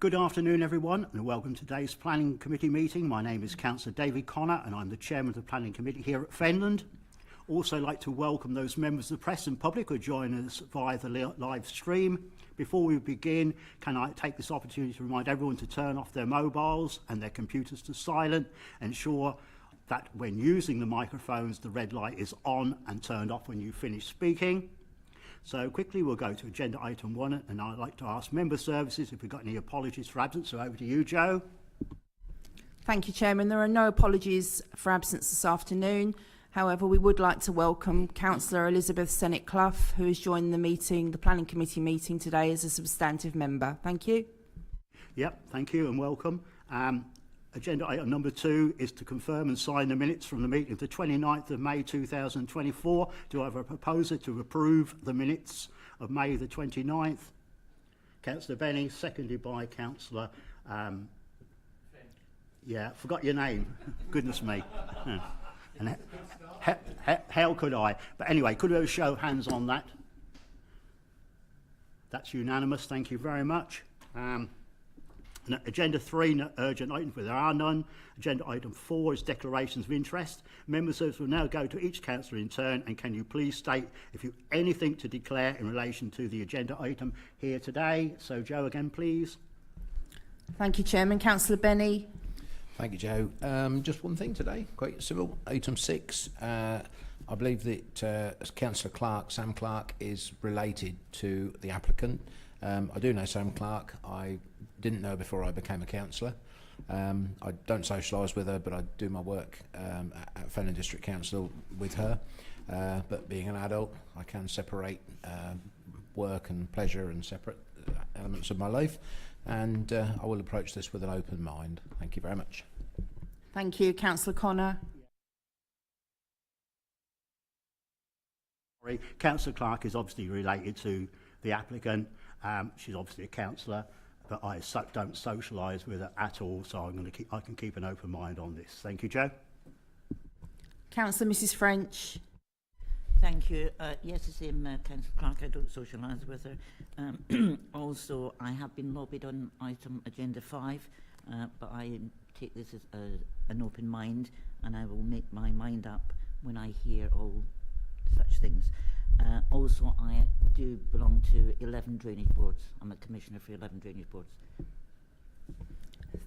Good afternoon everyone and welcome to today's Planning Committee meeting. My name is Councillor David Connor and I'm the Chairman of the Planning Committee here at Fenland. Also like to welcome those members of the press and public who are joining us via the live stream. Before we begin, can I take this opportunity to remind everyone to turn off their mobiles and their computers to silent. Ensure that when using the microphones the red light is on and turned off when you finish speaking. So quickly we'll go to agenda item 1 and I'd like to ask member services if we've got any apologies for absence. So over to you, Joe. Thank you, Chairman. There are no apologies for absence this afternoon. However, we would like to welcome Councillor Elizabeth Sennett-Clough, who has joined the meeting, the Planning Committee meeting today as a substantive member. Thank you. Yep, thank you and welcome. Agenda item number 2 is to confirm and sign the minutes from the meeting of the 29th of May 2024. Do I have a proposer to approve the minutes of May the 29th? Councillor Benny, seconded by Councillor... yeah, forgot your name. Goodness me. And how could I? But anyway, could we have a show of hands on that? That's unanimous. Thank you very much. Agenda 3, no urgent items, but there are none. Agenda item 4 is declarations of interest. Members will now go to each councillor in turn, and can you please state if you have anything to declare in relation to the agenda item here today. So Joe again, please. Thank you, Chairman. Councillor Benny. Thank you, Joe. Just one thing today, quite civil. Item 6. I believe that Councillor Clark, Sam Clark, is related to the applicant. I do know Sam Clark. I didn't know before I became a councillor. I don't socialise with her, but I do my work at Fenland District Council with her. But being an adult, I can separate work and pleasure and separate elements of my life. And I will approach this with an open mind. Thank you very much. Thank you. Councillor Connor. Councillor Clark is obviously related to the applicant. She's obviously a councillor, but I don't socialise with her at all, so I can keep an open mind on this. Thank you, Joe. Councillor Mrs French. Thank you. Yes, the same, Councillor Clark. I don't socialise with her. Also, I have been lobbied on item agenda 5, but I take this as an open mind, and I will make my mind up when I hear all such things. Also, I do belong to 11 drainage boards. I'm a commissioner for 11 drainage boards.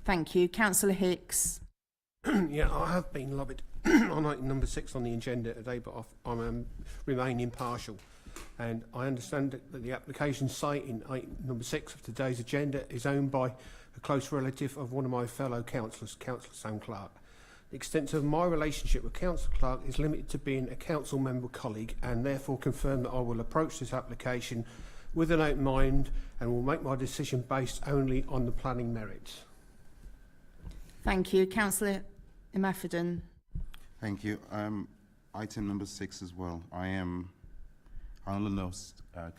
Thank you. Councillor Hicks. Yeah, I have been lobbied on item number 6 on the agenda today, but I remain impartial. And I understand that the application site in item number 6 of today's agenda is owned by a close relative of one of my fellow councillors, Councillor Sam Clark. The extent of my relationship with Councillor Clark is limited to being a council member colleague, and therefore confirm that I will approach this application with an open mind and will make my decision based only on the planning merits. Thank you. Councillor Imafidon. Thank you. Item number 6 as well. I only know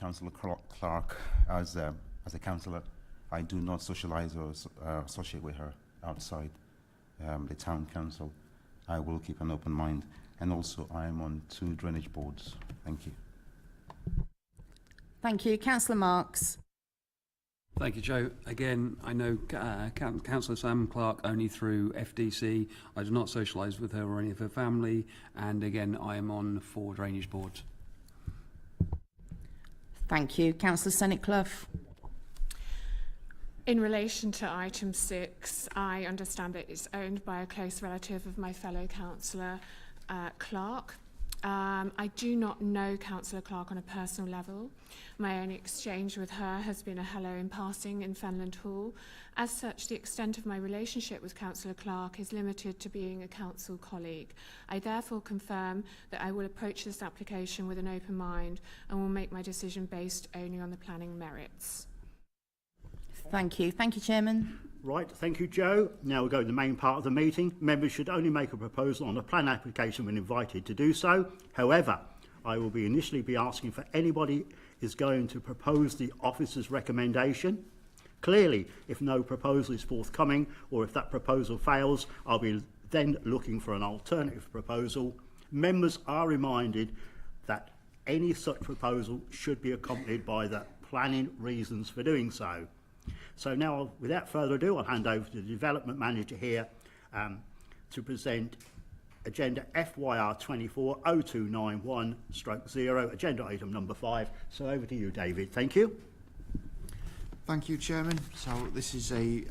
Councillor Clark as a councillor. I do not socialise or associate with her outside the town council. I will keep an open mind, and also I am on 2 drainage boards. Thank you. Thank you. Councillor Marks. Thank you, Joe. Again, I know Councillor Sam Clark only through FDC. I do not socialise with her or any of her family, and again, I am on 4 drainage boards. Thank you. Councillor Sennett-Clough. In relation to item 6, I understand that it's owned by a close relative of my fellow councillor, Clark. I do not know Councillor Clark on a personal level. My only exchange with her has been a hello in passing in Fenland Hall. As such, the extent of my relationship with Councillor Clark is limited to being a council colleague. I therefore confirm that I will approach this application with an open mind and will make my decision based only on the planning merits. Thank you. Thank you, Chairman. Right, thank you, Joe. Now we'll go to the main part of the meeting. Members should only make a proposal on a plan application when invited to do so. However, I will initially be asking for anybody is going to propose the officer's recommendation. Clearly, if no proposal is forthcoming, or if that proposal fails, I'll be then looking for an alternative proposal. Members are reminded that any such proposal should be accompanied by the planning reasons for doing so. So now, without further ado, I'll hand over to the development manager here to present agenda FYR 240291/0, agenda item number 5. So over to you, David. Thank you. Thank you, Chairman. So this is a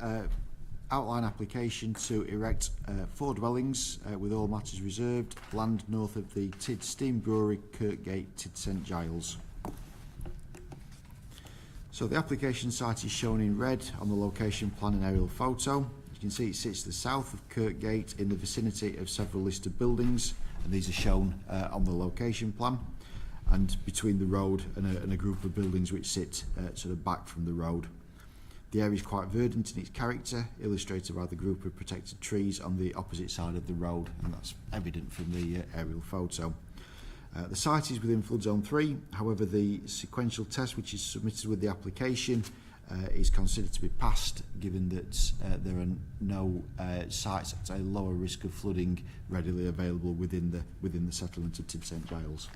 outline application to erect 4 dwellings with all matters reserved, land north of the Tid Steam Brewery, Kirkgate, Tid St Giles. So the application site is shown in red on the location plan and aerial photo. You can see it sits to the south of Kirkgate in the vicinity of several listed buildings, and these are shown on the location plan, and between the road and a group of buildings which sit sort of back from the road. The area is quite verdant in its character, illustrated by the group of protected trees on the opposite side of the road, and that's evident from the aerial photo. The site is within flood zone 3, however the sequential test which is submitted with the application is considered to be passed, given that there are no sites at a lower risk of flooding readily available within the settlement of Tid St Giles.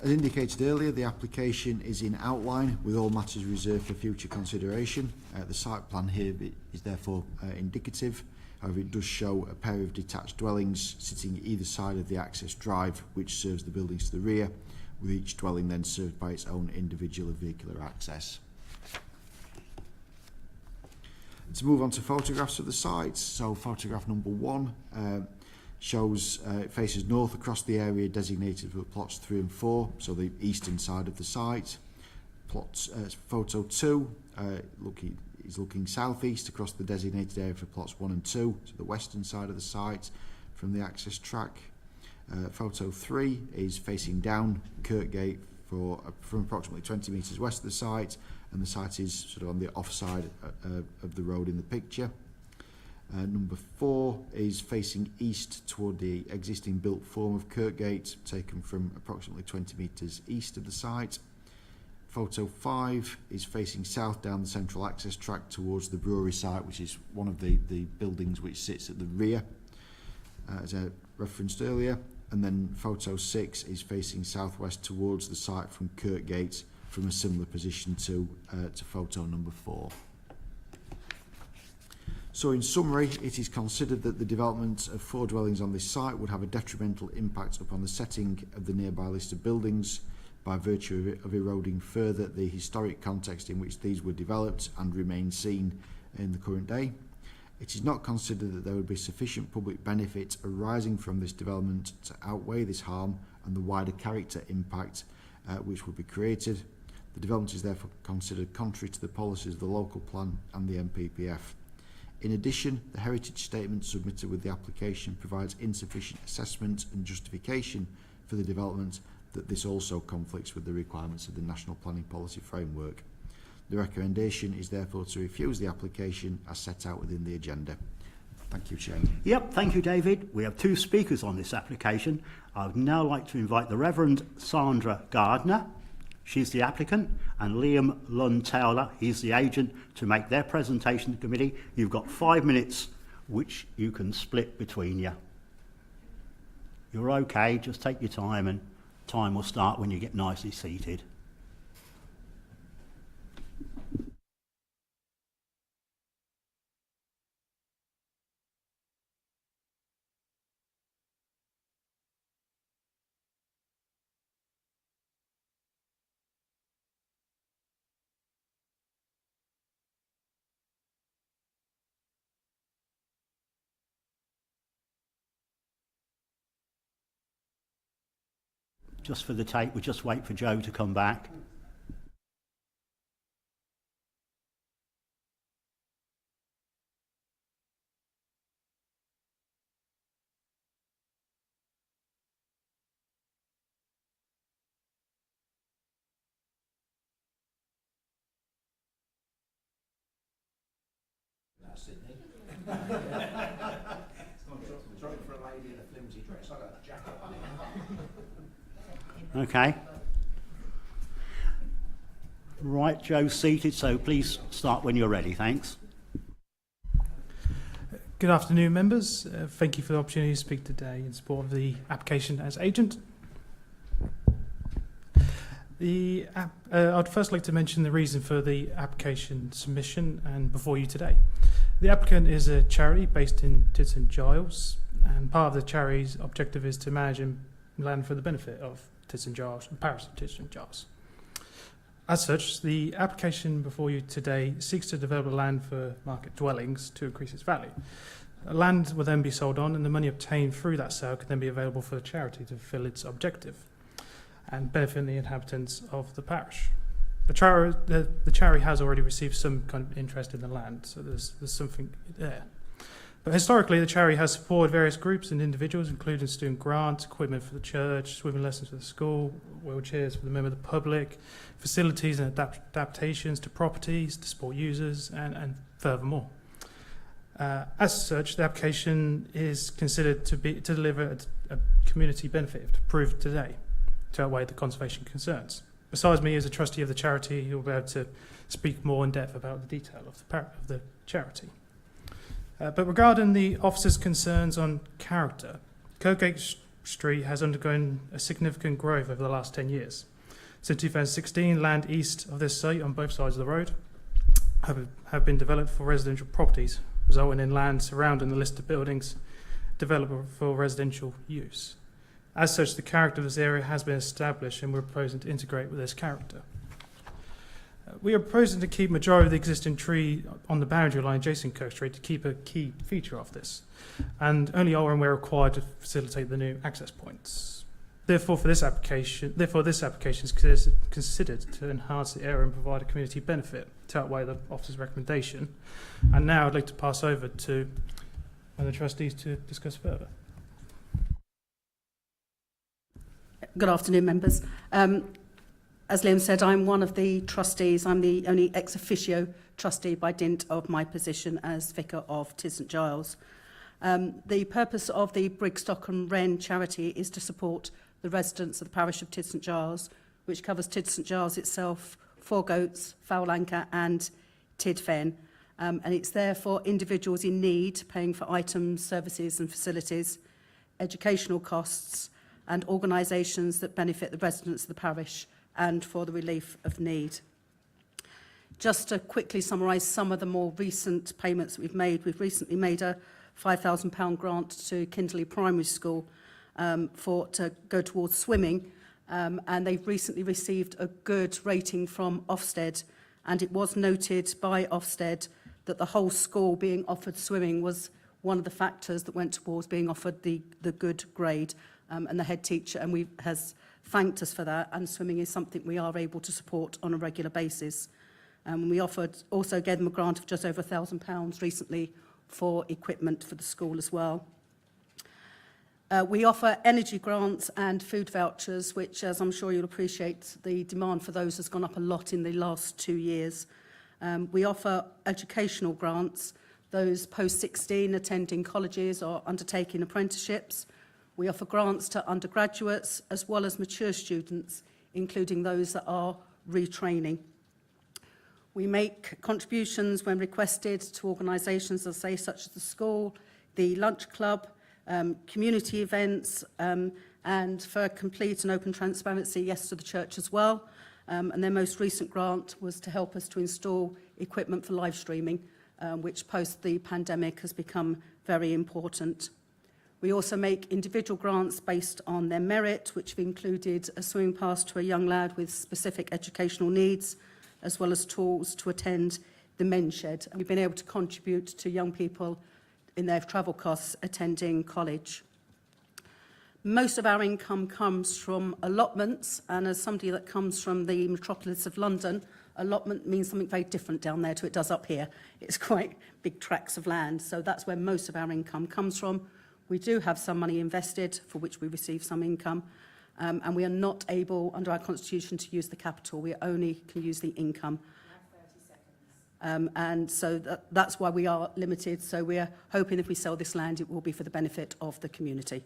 As indicated earlier, the application is in outline with all matters reserved for future consideration. The site plan here is therefore indicative. However, it does show a pair of detached dwellings sitting either side of the access drive, which serves the buildings to the rear, with each dwelling then served by its own individual vehicular access. To move on to photographs of the site, so photograph number 1 shows it faces north across the area designated for plots 3 and 4, so the eastern side of the site. Photo 2 is looking southeast across the designated area for plots 1 and 2, to the western side of the site from the access track. Photo 3 is facing down Kirkgate from approximately 20 metres west of the site, and the site is sort of on the offside of the road in the picture. Number 4 is facing east toward the existing built form of Kirkgate, taken from approximately 20 metres east of the site. Photo 5 is facing south down the central access track towards the brewery site, which is one of the buildings which sits at the rear, as I referenced earlier. And then photo 6 is facing southwest towards the site from Kirkgate, from a similar position to photo number 4. So in summary, it is considered that the development of 4 dwellings on this site would have a detrimental impact upon the setting of the nearby list of buildings by virtue of eroding further the historic context in which these were developed and remain seen in the current day. It is not considered that there would be sufficient public benefit arising from this development to outweigh this harm and the wider character impact which would be created. The development is therefore considered contrary to the policies of the local plan and the MPPF. In addition, the heritage statement submitted with the application provides insufficient assessment and justification for the development that this also conflicts with the requirements of the National Planning Policy Framework. The recommendation is therefore to refuse the application as set out within the agenda. Thank you, Chairman. Yep, thank you, David. We have 2 speakers on this application. I would now like to invite the Reverend Sandra Gardner, she's the applicant, and Liam Lund-Towler, he's the agent, to make their presentation to the committee. You've got 5 minutes, which you can split between you. You're okay, just take your time, and time will start when you get nicely seated. Just for the tape, we'll just wait for Joe to come back. Sydney. Sorry for a lady in a flimsy dress. I got a jacket on it. Okay. Right, Joe's seated, so please start when you're ready. Thanks. Good afternoon, members. Thank you for the opportunity to speak today in support of the application as agent. I'd first like to mention the reason for the application submission and before you today. The applicant is a charity based in Tid St Giles, and part of the charity's objective is to manage land for the benefit of Tid St Giles and parish of Tid St Giles. As such, the application before you today seeks to develop the land for market dwellings to increase its value. Land will then be sold on, and the money obtained through that sale can then be available for the charity to fulfil its objective and benefit the inhabitants of the parish. The charity has already received some kind of interest in the land, so there's something there. But historically, the charity has supported various groups and individuals, including student grants, equipment for the church, swimming lessons for the school, wheelchairs for the member of the public, facilities and adaptations to properties, to sport users, and furthermore. As such, the application is considered to deliver a community benefit if approved today to outweigh the conservation concerns. Besides me as a trustee of the charity, you'll be able to speak more in depth about the detail of the charity. But regarding the officer's concerns on character, Kirkgate Street has undergone a significant growth over the last 10 years. Since 2016, land east of this site on both sides of the road have been developed for residential properties, resulting in land surrounding the listed buildings developed for residential use. As such, the character of this area has been established, and we're proposing to integrate with this character. We are proposing to keep majority of the existing tree on the boundary line adjacent Kirk Street to keep a key feature of this, and only are and where required to facilitate the new access points. Therefore, this application is considered to enhance the area and provide a community benefit to outweigh the officer's recommendation. And now I'd like to pass over to one of the trustees to discuss further. Good afternoon, members. As Liam said, I'm one of the trustees. I'm the only ex officio trustee by dint of my position as Vicar of Tid St Giles. The purpose of the Brigstock and Wren charity is to support the residents of the parish of Tid St Giles, which covers Tid St Giles itself, Four Goats, Fowlanker and Tid Fen. And it's there for individuals in need, paying for items, services and facilities, educational costs, and organisations that benefit the residents of the parish and for the relief of need. Just to quickly summarise some of the more recent payments that we've recently made a £5,000 grant to Kinderley Primary School to go towards swimming, and they've recently received a good rating from Ofsted, and it was noted by Ofsted that the whole school being offered swimming was one of the factors that went towards being offered the good grade. And the head teacher has thanked us for that, and swimming is something we are able to support on a regular basis. We also gave them a grant of just over £1,000 recently for equipment for the school as well. We offer energy grants and food vouchers, which, as I'm sure you'll appreciate, the demand for those has gone up a lot in the last 2 years. We offer educational grants, those post-16 attending colleges or undertaking apprenticeships. We offer grants to undergraduates as well as mature students, including those that are retraining. We make contributions when requested to organisations, as I say, such as the school, the lunch club, community events, and for complete and open transparency, yes, to the church as well. And their most recent grant was to help us to install equipment for live streaming, which post the pandemic has become very important. We also make individual grants based on their merit, which have included a swimming pass to a young lad with specific educational needs, as well as tools to attend the men's shed. And we've been able to contribute to young people in their travel costs attending college. Most of our income comes from allotments, and as somebody that comes from the metropolis of London, allotment means something very different down there to it does up here. It's quite big tracts of land, so that's where most of our income comes from. We do have some money invested, for which we receive some income, and we are not able, under our constitution, to use the capital. We only can use the income. And so that's why we are limited. So we are hoping if we sell this land, it will be for the benefit of the community.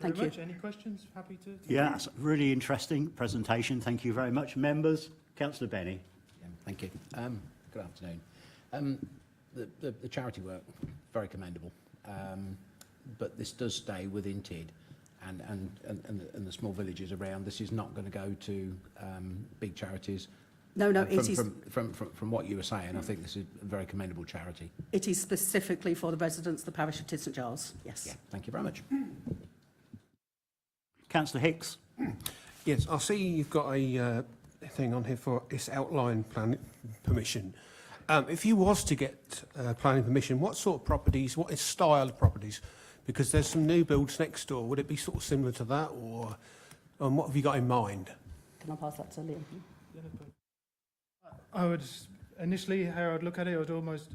Thank you very much. Any questions? Happy to. Yeah, it's a really interesting presentation. Thank you very much. Members, Councillor Benny. Yeah, thank you. Good afternoon. The charity work, very commendable, but this does stay within TID, and the small villages around. This is not going to go to big charities. No, it is. From what you were saying, I think this is a very commendable charity. It is specifically for the residents of the parish of Tid St Giles. Yes. Yeah, thank you very much. Councillor Hicks. Yes, I see you've got a thing on here for this outline plan permission. If you was to get planning permission, what sort of properties, what is style of properties? Because there's some new builds next door. Would it be sort of similar to that, or what have you got in mind? Can I pass that to Liam? I would initially, how I'd look at it, I would almost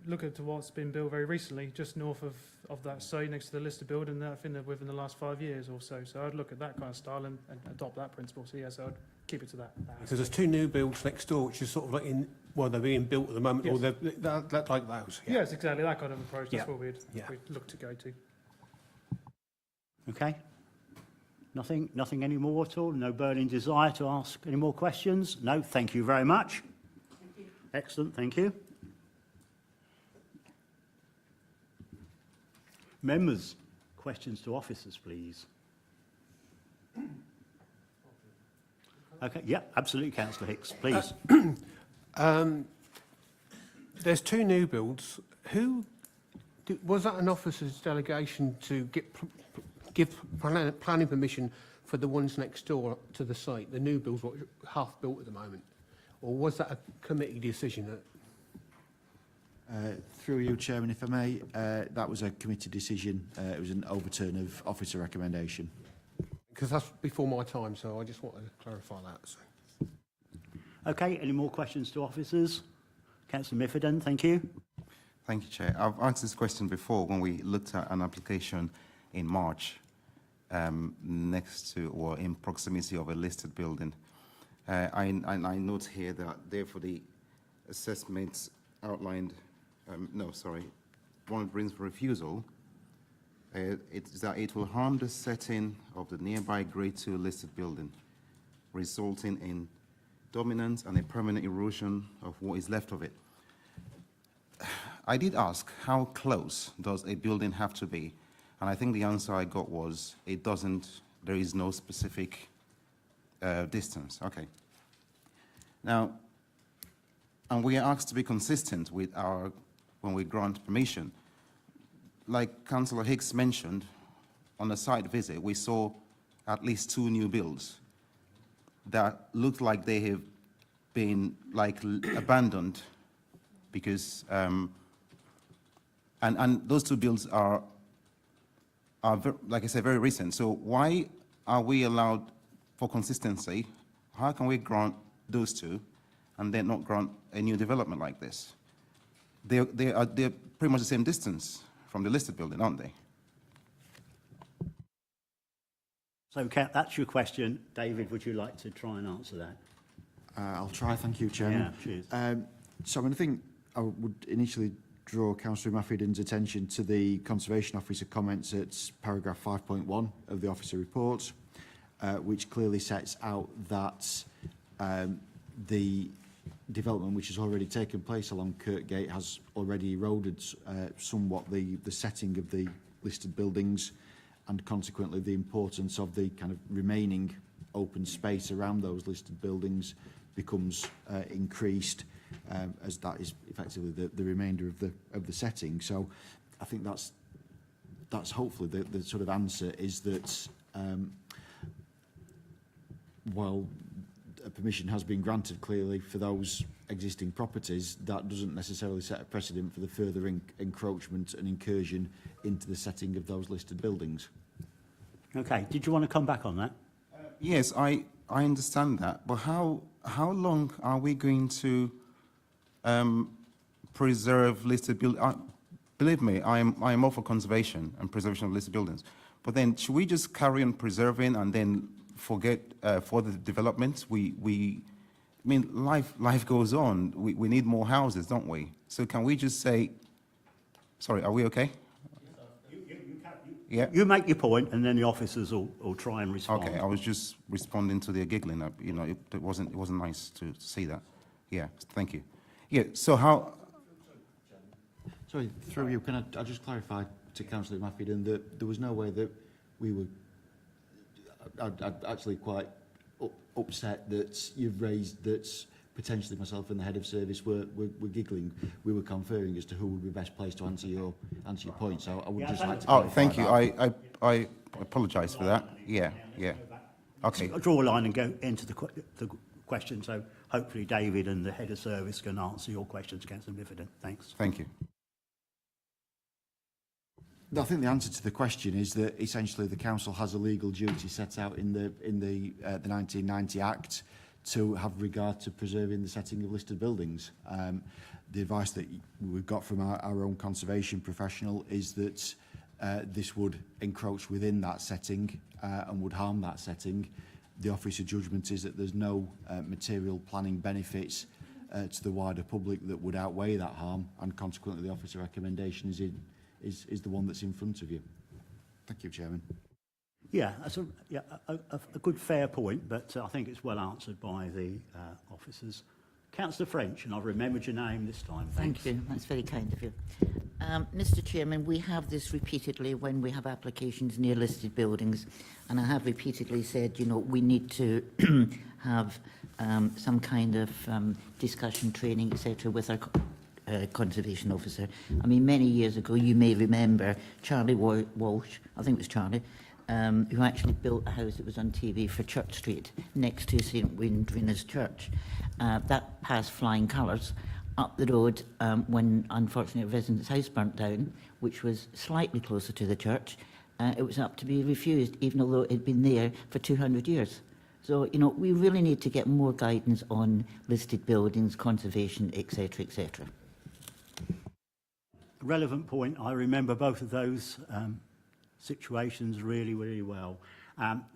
look at what's been built very recently, just north of that site next to the listed building. I think that within the last 5 years or so. So I'd look at that kind of style and adopt that principle. So yes, I'd keep it to that. Because there's two new builds next door, which is sort of like they're being built at the moment, or they're like those. Yeah. Yes, exactly that kind of approach. That's what we'd look to go to. Okay. Nothing any more at all? No burning desire to ask any more questions? No, thank you very much. Thank you. Excellent, thank you. Members, questions to officers, please. Okay, yeah, absolutely, Councillor Hicks, please. There's two new builds. Was that an officer's delegation to give planning permission for the ones next door to the site, the new builds, what half built at the moment? Or was that a committee decision? Through you, Chairman, if I may, that was a committee decision. It was an overturn of officer recommendation. Because that's before my time, so I just want to clarify that. So. Okay, any more questions to officers? Councillor Miffordin, thank you. Thank you, Chair. I've asked this question before when we looked at an application in March next to or in proximity of a listed building. I note here that therefore the assessments outlined, one brings for refusal, it's that it will harm the setting of the nearby Grade 2 listed building, resulting in dominance and a permanent erosion of what is left of it. I did ask, how close does a building have to be? And I think the answer I got was, there is no specific distance. Okay. Now, and we are asked to be consistent with when we grant permission. Like Councillor Hicks mentioned, on a site visit, we saw at least two new builds that looked like they have been abandoned because, and those two builds are like I said, very recent. So why are we allowed, for consistency, how can we grant those two and then not grant a new development like this? They're pretty much the same distance from the listed building, aren't they? So that's your question. David, would you like to try and answer that? I'll try, thank you, Chairman. Yeah, cheers. So I think I would initially draw Councillor Maffidon's attention to the Conservation Officer comments at paragraph 5.1 of the Officer report, which clearly sets out that the development which has already taken place along Kirkgate has already eroded somewhat the setting of the listed buildings, and consequently the importance of the kind of remaining open space around those listed buildings becomes increased, as that is effectively the remainder of the setting. So I think that's hopefully the sort of answer is that while a permission has been granted clearly for those existing properties, that doesn't necessarily set a precedent for the further encroachment and incursion into the setting of those listed buildings. Okay, did you want to come back on that? Yes, I understand that, but how long are we going to preserve listed buildings? Believe me, I am all for conservation and preservation of listed buildings, but then should we just carry on preserving and then forget further development? I mean, life goes on. We need more houses, don't we? So can we just say, sorry, are we okay? Yeah. You make your point, and then the officers will try and respond. Okay, I was just responding to their giggling. You know, it wasn't nice to see that. Yeah, thank you. Yeah. So how? Sorry, through you, can I just clarify to Councillor Maffidon that there was no way that we were I'd actually quite upset that you've raised that potentially myself and the head of service were giggling. We were conferring as to who would be best placed to answer your point. So I would just like to. Oh, clarify thank you. that. I apologise for that. Yeah. Okay. I'll draw a line and go into the question, so hopefully David and the head of service can answer your questions, Councillor Miffordin. Thanks. Thank you. I think the answer to the question is that essentially the council has a legal duty set out in the 1990 Act to have regard to preserving the setting of listed buildings. The advice that we've got from our own conservation professional is that this would encroach within that setting and would harm that setting. The officer judgment is that there's no material planning benefits to the wider public that would outweigh that harm, and consequently the officer recommendation is the one that's in front of you. Thank you, Chairman. Yeah, that's a good fair point, but I think it's well answered by the officers. Councillor French, and I've remembered your name this time. Thanks. Thank you. That's very kind of you. Mr. Chairman, we have this repeatedly when we have applications near listed buildings, and I have repeatedly said, you know, we need to have some kind of discussion, training, etc., with our conservation officer. I mean, many years ago, you may remember Charlie Walsh, I think it was Charlie, who actually built a house that was on TV for Church Street next to St Windrinner's Church. That passed flying colours. Up the road, when unfortunately a resident's house burnt down, which was slightly closer to the church, it was up to be refused, even although it had been there for 200 years. So, you know, we really need to get more guidance on listed buildings, conservation, etc., etc. Relevant point. I remember both of those situations really, really well.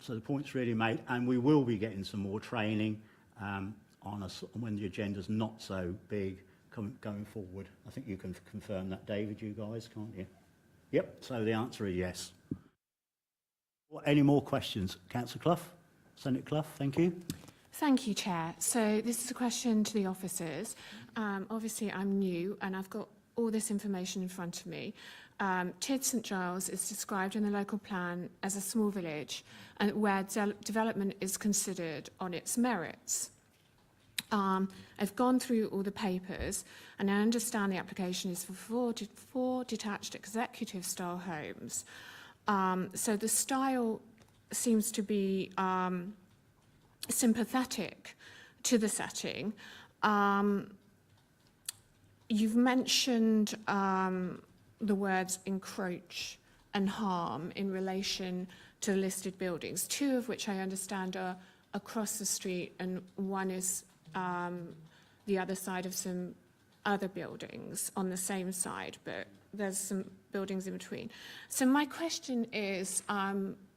So the point's really made, and we will be getting some more training on when the agenda's not so big going forward. I think you can confirm that, David, you guys, can't you? Yep, so the answer is yes. Any more questions? Councillor Clough? Senator Clough, thank you. Thank you, Chair. So this is a question to the officers. Obviously, I'm new and I've got all this information in front of me. Tid St Giles is described in the local plan as a small village and where development is considered on its merits. I've gone through all the papers and I understand the application is for four detached executive style homes. So the style seems to be sympathetic to the setting. You've mentioned the words encroach and harm in relation to listed buildings, two of which I understand are across the street and one is the other side of some other buildings on the same side, but there's some buildings in between. So my question is,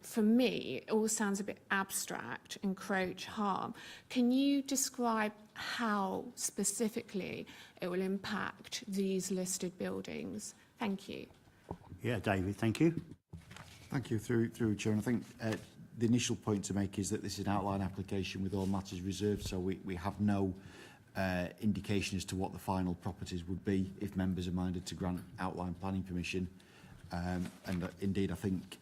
for me, it all sounds a bit abstract, encroach, harm. Can you describe how specifically it will impact these listed buildings? Thank you. Yeah, David, thank you. Thank you. Through Chair. I think the initial point to make is that this is an outline application with all matters reserved, so we have no indication as to what the final properties would be if members are minded to grant outline planning permission. And indeed, I think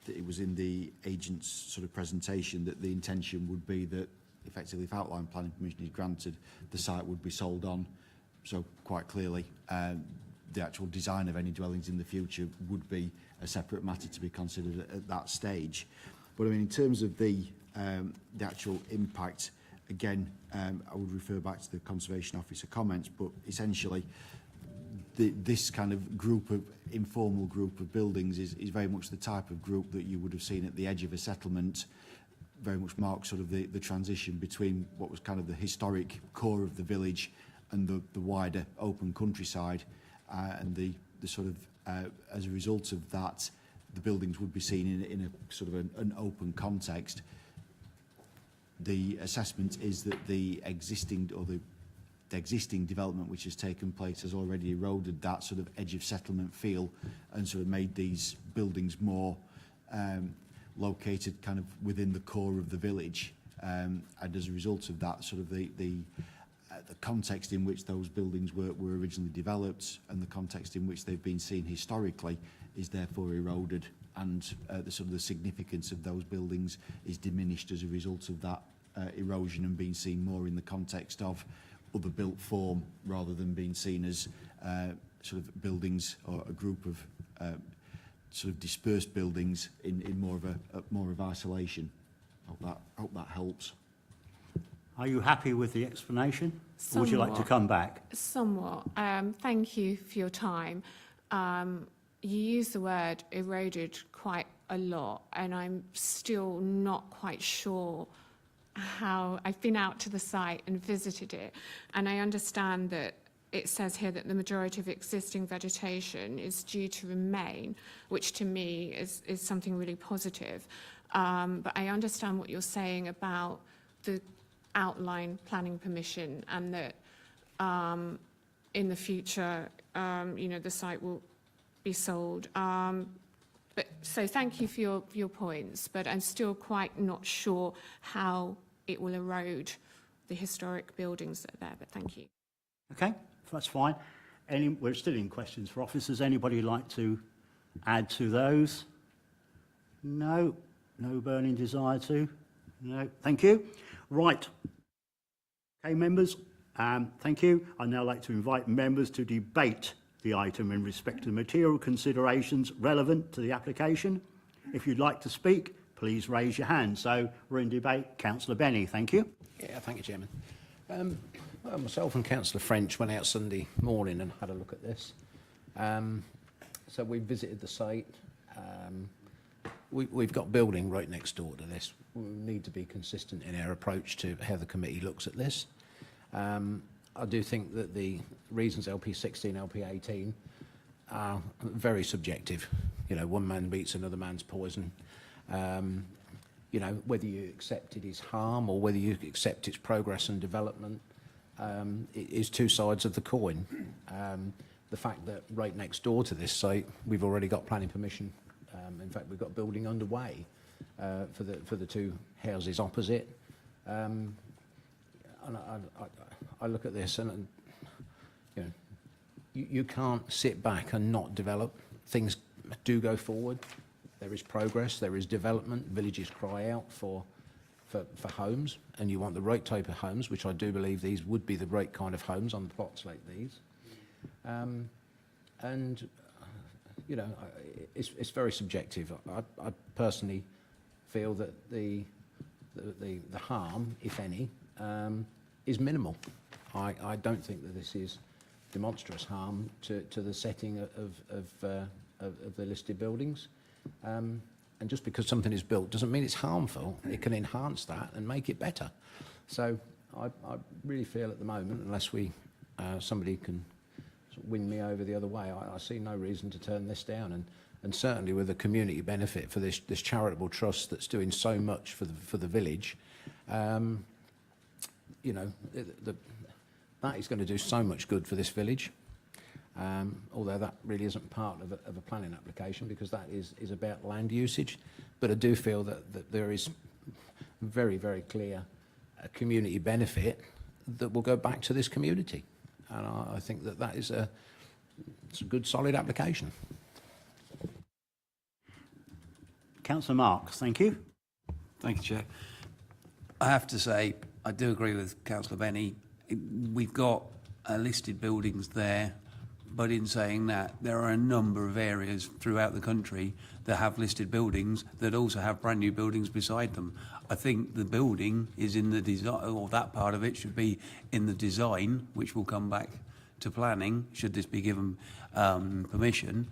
that it was in the agent's sort of presentation that the intention would be that effectively if outline planning permission is granted, the site would be sold on. So quite clearly, the actual design of any dwellings in the future would be a separate matter to be considered at that stage. But I mean, in terms of the actual impact, again, I would refer back to the Conservation Officer comments, but essentially this kind of informal group of buildings is very much the type of group that you would have seen at the edge of a settlement, very much marks sort of the transition between what was kind of the historic core of the village and the wider open countryside, and the sort of as a result of that, the buildings would be seen in a sort of an open context. The assessment is that the existing development which has taken place has already eroded that sort of edge of settlement feel and sort of made these buildings more located kind of within the core of the village. And as a result of that, sort of the context in which those buildings were originally developed and the context in which they've been seen historically is therefore eroded. and the sort of the significance of those buildings is diminished as a result of that erosion and being seen more in the context of other built form rather than being seen as sort of buildings or a group of sort of dispersed buildings in more of isolation. Hope that helps. Are you happy with the explanation? Or would you like to come back? Somewhat. Thank you for your time. You use the word eroded quite a lot, and I'm still not quite sure how. I've been out to the site and visited it, and I understand that it says here that the majority of existing vegetation is due to remain, which to me is something really positive. But I understand what you're saying about the outline planning permission, and that in the future, the site will be sold. So thank you for your points, but I'm still quite not sure how it will erode the historic buildings that are there, but thank you. Okay, that's fine. We're still in questions for officers. Anybody like to add to those? No? No burning desire to? No? Thank you. Right. Okay, members, thank you. I'd now like to invite members to debate the item in respect to material considerations relevant to the application. If you'd like to speak, please raise your hand. So we're in debate. Councillor Benny, thank you. Yeah, thank you, Chairman. Well, myself and Councillor French went out Sunday morning and had a look at this. So we visited the site. We've got building right next door to this. We need to be consistent in our approach to how the committee looks at this. I do think that the reasons LP16, LP18 are very subjective. One man beats another man's poison. Whether you accept it is harm or whether you accept its progress and development, it is two sides of the coin. The fact that right next door to this site, we've already got planning permission. In fact, we've got building underway for the two houses opposite. And I look at this and you can't sit back and not develop. Things do go forward. There is progress, there is development. Villages cry out for homes, and you want the right type of homes, which I do believe these would be the right kind of homes on plots like these. It's very subjective. I personally feel that the harm, if any, is minimal. I don't think that this is demonstrous harm to the setting of the listed buildings. And just because something is built doesn't mean it's harmful. It can enhance that and make it better. So I really feel at the moment, unless somebody can sort of win me over the other way, I see no reason to turn this down. And certainly with the community benefit for this charitable trust that's doing so much for the village, that is going to do so much good for this village. Although that really isn't part of a planning application, because that is about land usage. But I do feel that there is very, very clear community benefit that will go back to this community. And I think that is it's a good, solid application. Councillor Marks, thank you. Thank you, Chair. I have to say, I do agree with Councillor Benny. We've got listed buildings there, but in saying that, there are a number of areas throughout the country that have listed buildings that also have brand new buildings beside them. I think the building is in the design, or that part of it should be in the design, which will come back to planning, should this be given permission.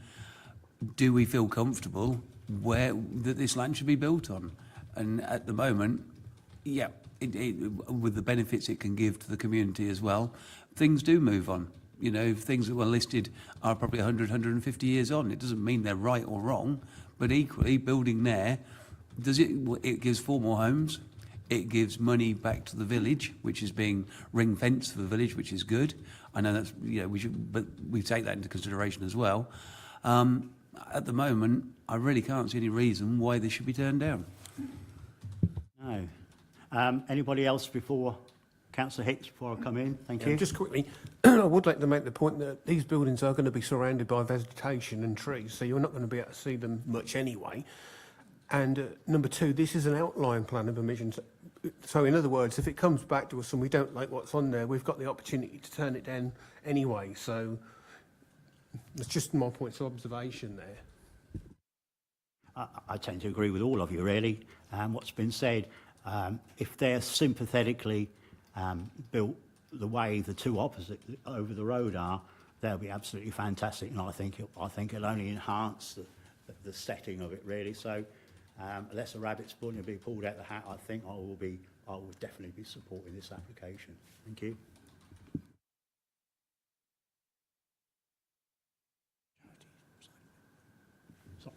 Do we feel comfortable that this land should be built on? And at the moment, yeah, with the benefits it can give to the community as well, things do move on. Things that were listed are probably 100, 150 years on. It doesn't mean they're right or wrong, but equally, building there, it gives 4 more homes. It gives money back to the village, which is being ring-fenced for the village, which is good. I know that's, but we take that into consideration as well. At the moment, I really can't see any reason why this should be turned down. No. Anybody else before Councillor Hicks, before I come in, thank you. Just quickly, I would like to make the point that these buildings are going to be surrounded by vegetation and trees, so you're not going to be able to see them much anyway. And number two, this is an outline plan of emissions. So in other words, if it comes back to us and we don't like what's on there, we've got the opportunity to turn it down anyway. So it's just my points of observation there. I tend to agree with all of you, really. What's been said, if they're sympathetically built the way the two opposite over the road are, they'll be absolutely fantastic, and I think it'll only enhance the setting of it, really. So, unless a rabbit's going to be pulled out the hat, I think I will definitely be supporting this application. Thank you.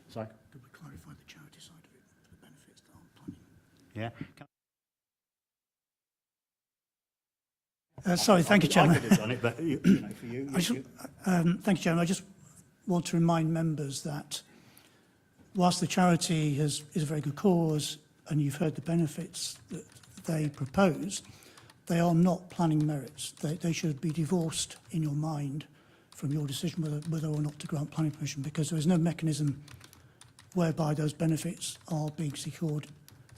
Sorry. Could we clarify the charity side of it, the benefits that aren't planning? Yeah. Sorry, thank you, Chairman. I could have done it, but you know, for you. Thank you, Chairman. I just want to remind members that whilst the charity is a very good cause and you've heard the benefits that they propose, they are not planning merits. They should be divorced in your mind from your decision whether or not to grant planning permission, because there is no mechanism whereby those benefits are being secured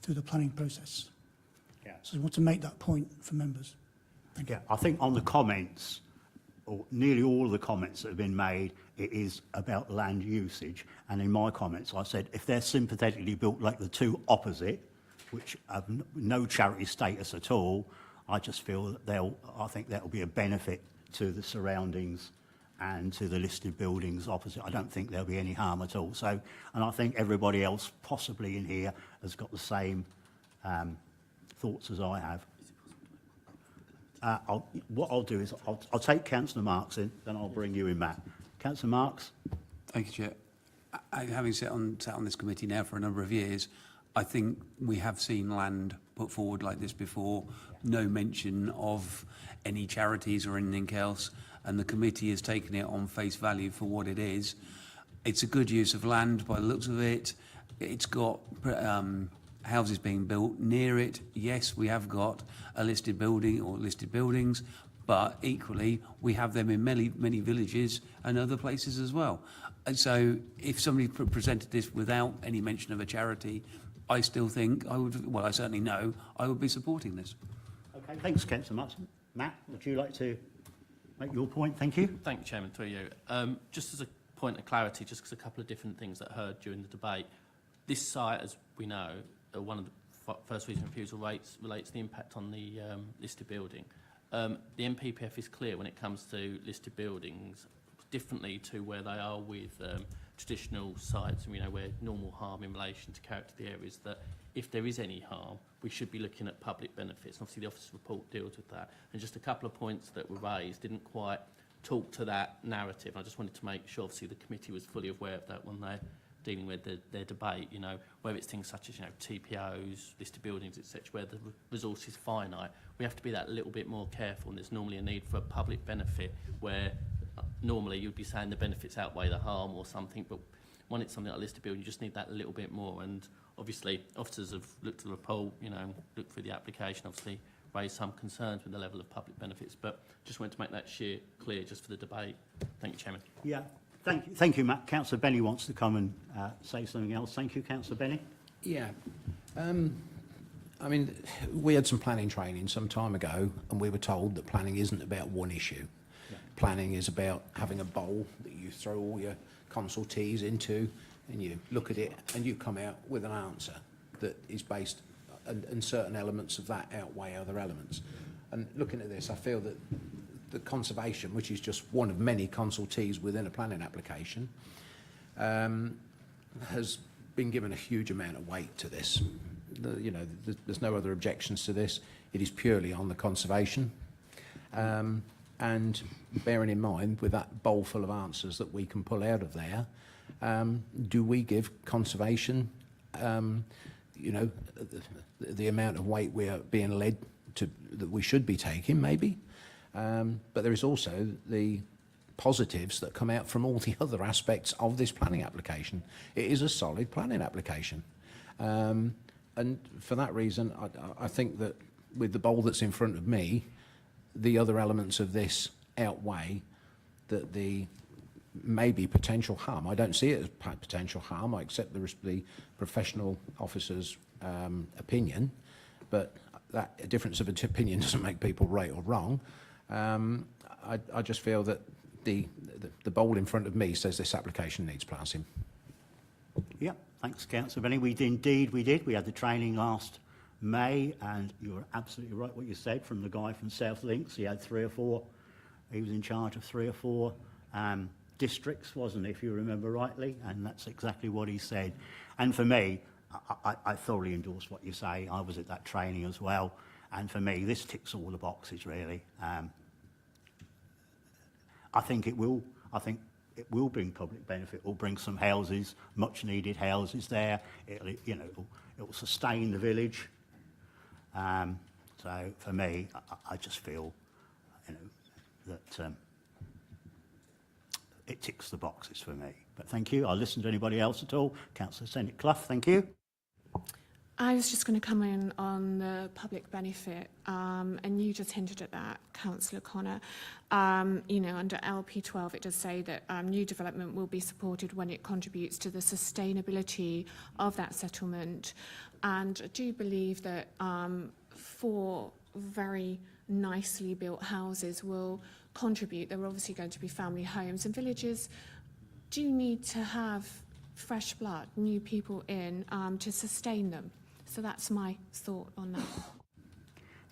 through the planning process. Yeah. So I want to make that point for members. Yeah, I think on the comments, or nearly all of the comments that have been made, it is about land usage. And in my comments, I said, if they're sympathetically built like the two opposite, which have no charity status at all, I just feel that I think that will be a benefit to the surroundings and to the listed buildings opposite. I don't think there'll be any harm at all. So, and I think everybody else possibly in here has got the same thoughts as I have. What I'll do is I'll take Councillor Marks in, then I'll bring you in, Matt. Councillor Marks. Thank you, Chair. Having sat on this committee now for a number of years, I think we have seen land put forward like this before, no mention of any charities or anything else, and the committee has taken it on face value for what it is. It's a good use of land by the looks of it. It's got houses being built near it. Yes, we have got a listed building or listed buildings, but equally we have them in many villages and other places as well. And so if somebody presented this without any mention of a charity, I still think I would, well, I certainly know I would be supporting this. Okay, thanks, Councillor Marks. Matt, would you like to make your point? Thank you. Thank you, Chairman, through you. Just as a point of clarity, just because a couple of different things that I heard during the debate, this site, as we know, one of the first reason refusal rates relates to the impact on the listed building. The NPPF is clear when it comes to listed buildings, differently to where they are with traditional sites, and we know where normal harm in relation to character of the areas, that if there is any harm, we should be looking at public benefits. And obviously the officer's report deals with that. And just a couple of points that were raised didn't quite talk to that narrative. I just wanted to make sure, obviously, the committee was fully aware of that when they're dealing with their debate, you know, whether it's things such as, you know, TPOs, listed buildings, etc., where the resource is finite. We have to be that little bit more careful, and there's normally a need for a public benefit where normally you'd be saying the benefits outweigh the harm or something, but when it's something like a listed building, you just need that little bit more. And obviously, officers have looked at the report, you know, looked through the application, obviously raised some concerns with the level of public benefits, but just wanted to make that clear just for the debate. Thank you, Chairman. Yeah, thank you, Matt. Councillor Benny wants to come and say something else. Thank you, Councillor Benny. Yeah. I mean, we had some planning training some time ago, and we were told that planning isn't about one issue. Yeah. Planning is about having a bowl that you throw all your consultees into, and you look at it, and you come out with an answer that is based, and certain elements of that outweigh other elements. And looking at this, I feel that the conservation, which is just one of many consultees within a planning application, has been given a huge amount of weight to this. You know, there's no other objections to this. It is purely on the conservation. And bearing in mind, with that bowl full of answers that we can pull out of there, do we give conservation, you know, the amount of weight we are being led to, that we should be taking, maybe? But there is also the positives that come out from all the other aspects of this planning application. It is a solid planning application. And for that reason, I think that with the bowl that's in front of me, the other elements of this outweigh that the maybe potential harm. I don't see it as potential harm. I accept the professional officer's opinion, but that a difference of opinion doesn't make people right or wrong. I just feel that the bowl in front of me says this application needs passing. Yep, thanks, Councillor Benny. We did. We had the training last May, and you were absolutely right what you said from the guy from South Links. He had 3 or 4. He was in charge of 3 or 4 districts, wasn't he, if you remember rightly? And that's exactly what he said. And for me, I thoroughly endorse what you say. I was at that training as well. And for me, this ticks all the boxes, really. I think it will bring public benefit. It will bring some houses, much needed houses there. It'll sustain the village. So for me, I just feel, that it ticks the boxes for me. But thank you. I'll listen to anybody else at all. Councillor St Clough, thank you. I was just going to come in on the public benefit, and you just hinted at that, Councillor Connor. Under LP12, it does say that new development will be supported when it contributes to the sustainability of that settlement. And I do believe that 4 very nicely built houses will contribute. There are obviously going to be family homes, and villages do need to have fresh blood, new people in to sustain them. So that's my thought on that.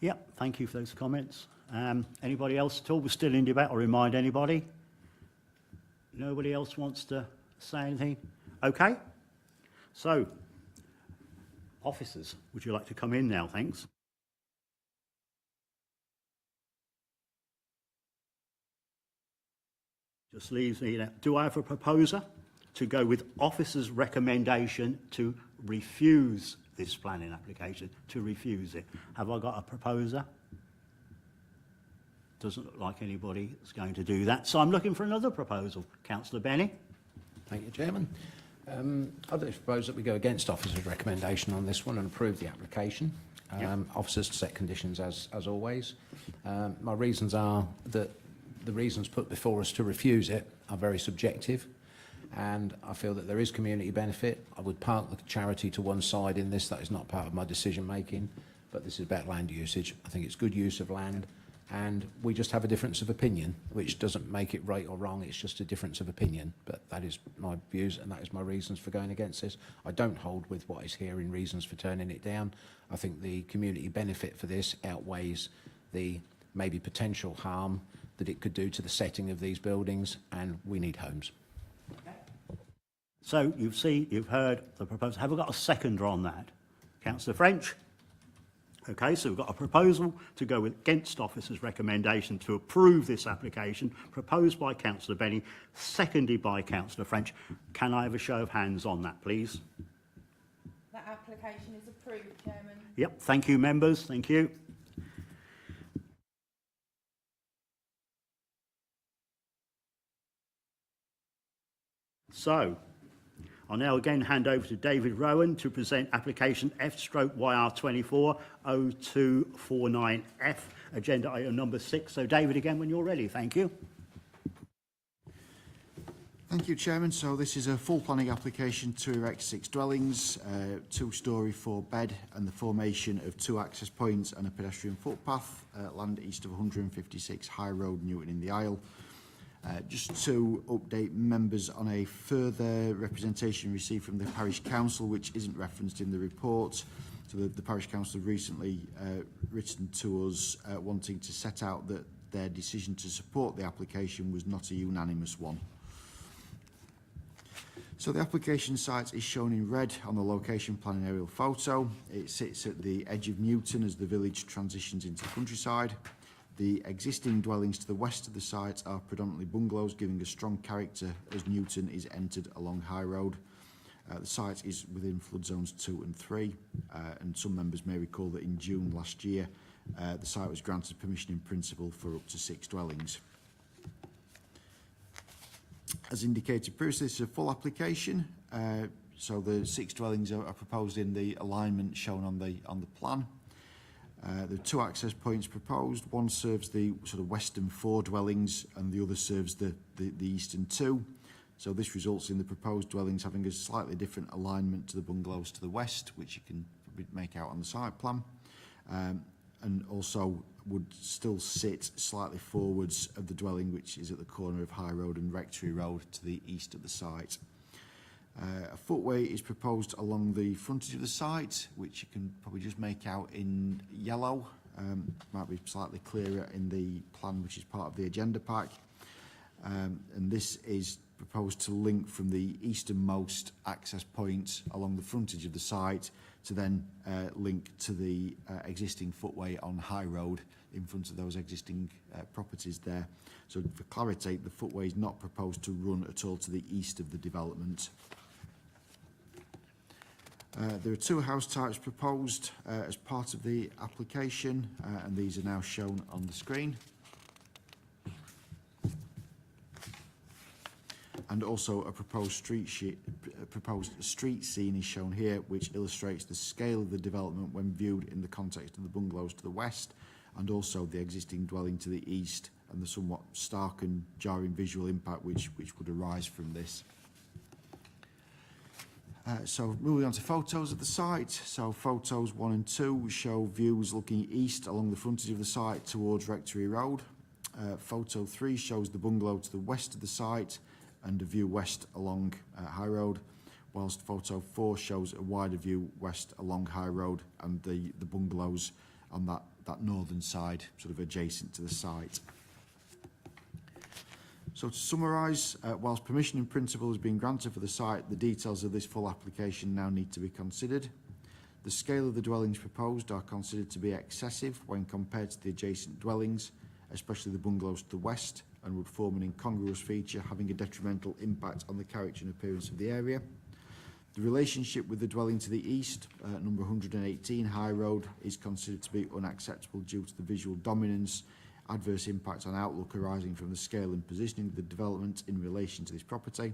Yep, thank you for those comments. Anybody else at all? We're still in debate. I'll remind anybody. Nobody else wants to say anything? Okay. So, officers, would you like to come in now? Thanks. Just leaves me now. Do I have a proposer to go with officer's recommendation to refuse this planning application, to refuse it? Have I got a proposer? Doesn't look like anybody is going to do that. So I'm looking for another proposal. Councillor Benny. Thank you, Chairman. I'd propose that we go against officer's recommendation on this one and approve the application. Officers to set conditions as always. My reasons are that the reasons put before us to refuse it are very subjective, and I feel that there is community benefit. I would park the charity to one side in this. That is not part of my decision making, but this is about land usage. I think it's good use of land, and we just have a difference of opinion, which doesn't make it right or wrong. It's just a difference of opinion, but that is my views and that is my reasons for going against this. I don't hold with what is here in reasons for turning it down. I think the community benefit for this outweighs the maybe potential harm that it could do to the setting of these buildings, and we need homes. So you've heard the proposal. Have we got a seconder on that? Councillor French? Okay, so we've got a proposal to go against officer's recommendation to approve this application, proposed by Councillor Benny, seconded by Councillor French. Can I have a show of hands on that, please? That application is approved, Chairman. Yep, thank you, members. Thank you. So, I'll now again hand over to David Rowan to present application F/YR240249F, agenda item number 6. So, David, again, when you're ready, thank you. Thank you, Chairman. So this is a full planning application to erect 6 dwellings, 2-storey 4-bed, and the formation of 2 access points and a pedestrian footpath, land east of 156 High Road, Newton in the Isle. Just to update members on a further representation received from the Parish Council, which isn't referenced in the report. So the Parish Council have recently written to us wanting to set out that their decision to support the application was not a unanimous one. So the application site is shown in red on the location plan and aerial photo. It sits at the edge of Newton as the village transitions into the countryside. The existing dwellings to the west of the site are predominantly bungalows, giving a strong character as Newton is entered along High Road. The site is within flood zones 2 and 3, and some members may recall that in June last year, the site was granted permission in principle for up to 6 dwellings. As indicated previously, this is a full application, so the 6 dwellings are proposed in the alignment shown on the plan. There are two access points proposed. One serves the sort of western 4 dwellings and the other serves the eastern 2. So this results in the proposed dwellings having a slightly different alignment to the bungalows to the west, which you can make out on the site plan, and also would still sit slightly forwards of the dwelling, which is at the corner of High Road and Rectory Road to the east of the site. A footway is proposed along the frontage of the site, which you can probably just make out in yellow. Might be slightly clearer in the plan, which is part of the agenda pack. And this is proposed to link from the easternmost access point along the frontage of the site to then link to the existing footway on High Road in front of those existing properties there. So for clarity, the footway is not proposed to run at all to the east of the development. There are 2 house types proposed as part of the application, and these are now shown on the screen. And also a proposed street scene is shown here, which illustrates the scale of the development when viewed in the context of the bungalows to the west, and also the existing dwelling to the east, and the somewhat stark and jarring visual impact which would arise from this. So moving on to photos of the site. So photos 1 and 2 show views looking east along the frontage of the site towards Rectory Road. Photo 3 shows the bungalow to the west of the site and a view west along High Road, whilst photo 4 shows a wider view west along High Road and the bungalows on that northern side, sort of adjacent to the site. So to summarise, whilst permission in principle has been granted for the site, the details of this full application now need to be considered. The scale of the dwellings proposed are considered to be excessive when compared to the adjacent dwellings, especially the bungalows to the west, and would form an incongruous feature having a detrimental impact on the character and appearance of the area. The relationship with the dwelling to the east, number 118 High Road, is considered to be unacceptable due to the visual dominance, adverse impact on outlook arising from the scale and positioning of the development in relation to this property,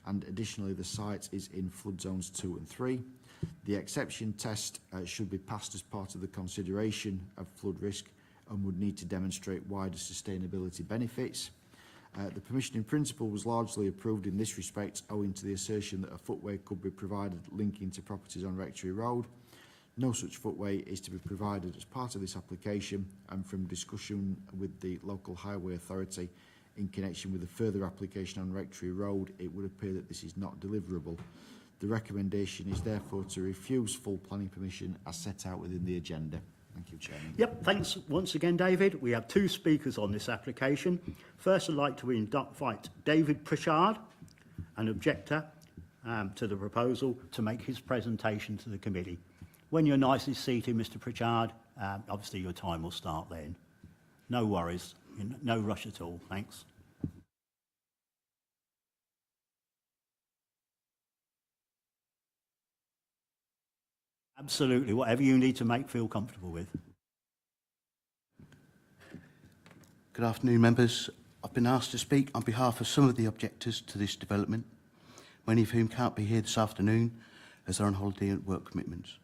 and additionally the site is in flood zones 2 and 3. The exception test should be passed as part of the consideration of flood risk and would need to demonstrate wider sustainability benefits. The permission in principle was largely approved in this respect owing to the assertion that a footway could be provided linking to properties on Rectory Road. No such footway is to be provided as part of this application, and from discussion with the local highway authority in connection with a further application on Rectory Road, it would appear that this is not deliverable. The recommendation is therefore to refuse full planning permission as set out within the agenda. Thank you, Chairman. Yep, thanks once again, David. We have 2 speakers on this application. First, I'd like to invite David Pritchard, an objector to the proposal, to make his presentation to the committee. When you're nicely seated, Mr. Pritchard, obviously your time will start then. No worries, no rush at all. Thanks. Absolutely, whatever you need to feel comfortable with. Good afternoon, members. I've been asked to speak on behalf of some of the objectors to this development, many of whom can't be here this afternoon as they're on holiday and work commitments.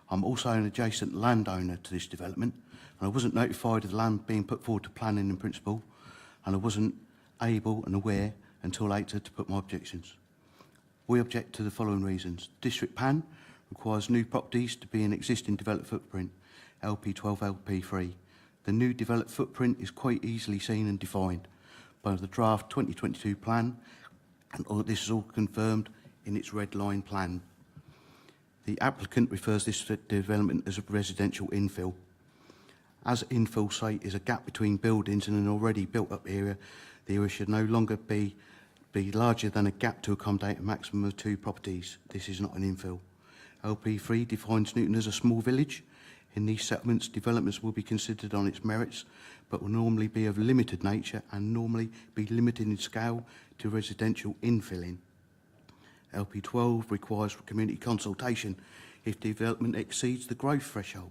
I'm also an adjacent landowner to this development, and I wasn't notified of the land being put forward to planning in principle, and I wasn't able and aware until later to put my objections. We object to the following reasons. District PAN requires new properties to be in existing developed footprint, LP12, LP3. The new developed footprint is quite easily seen and defined by the draft 2022 plan, and all this is all confirmed in its red line plan. The applicant refers this development as a residential infill. As infill site is a gap between buildings in an already built up area, the area should no longer be larger than a gap to accommodate a maximum of 2 properties. This is not an infill. LP3 defines Newton as a small village. In these settlements, developments will be considered on its merits, but will normally be of limited nature and normally be limited in scale to residential infilling. LP12 requires community consultation if development exceeds the growth threshold.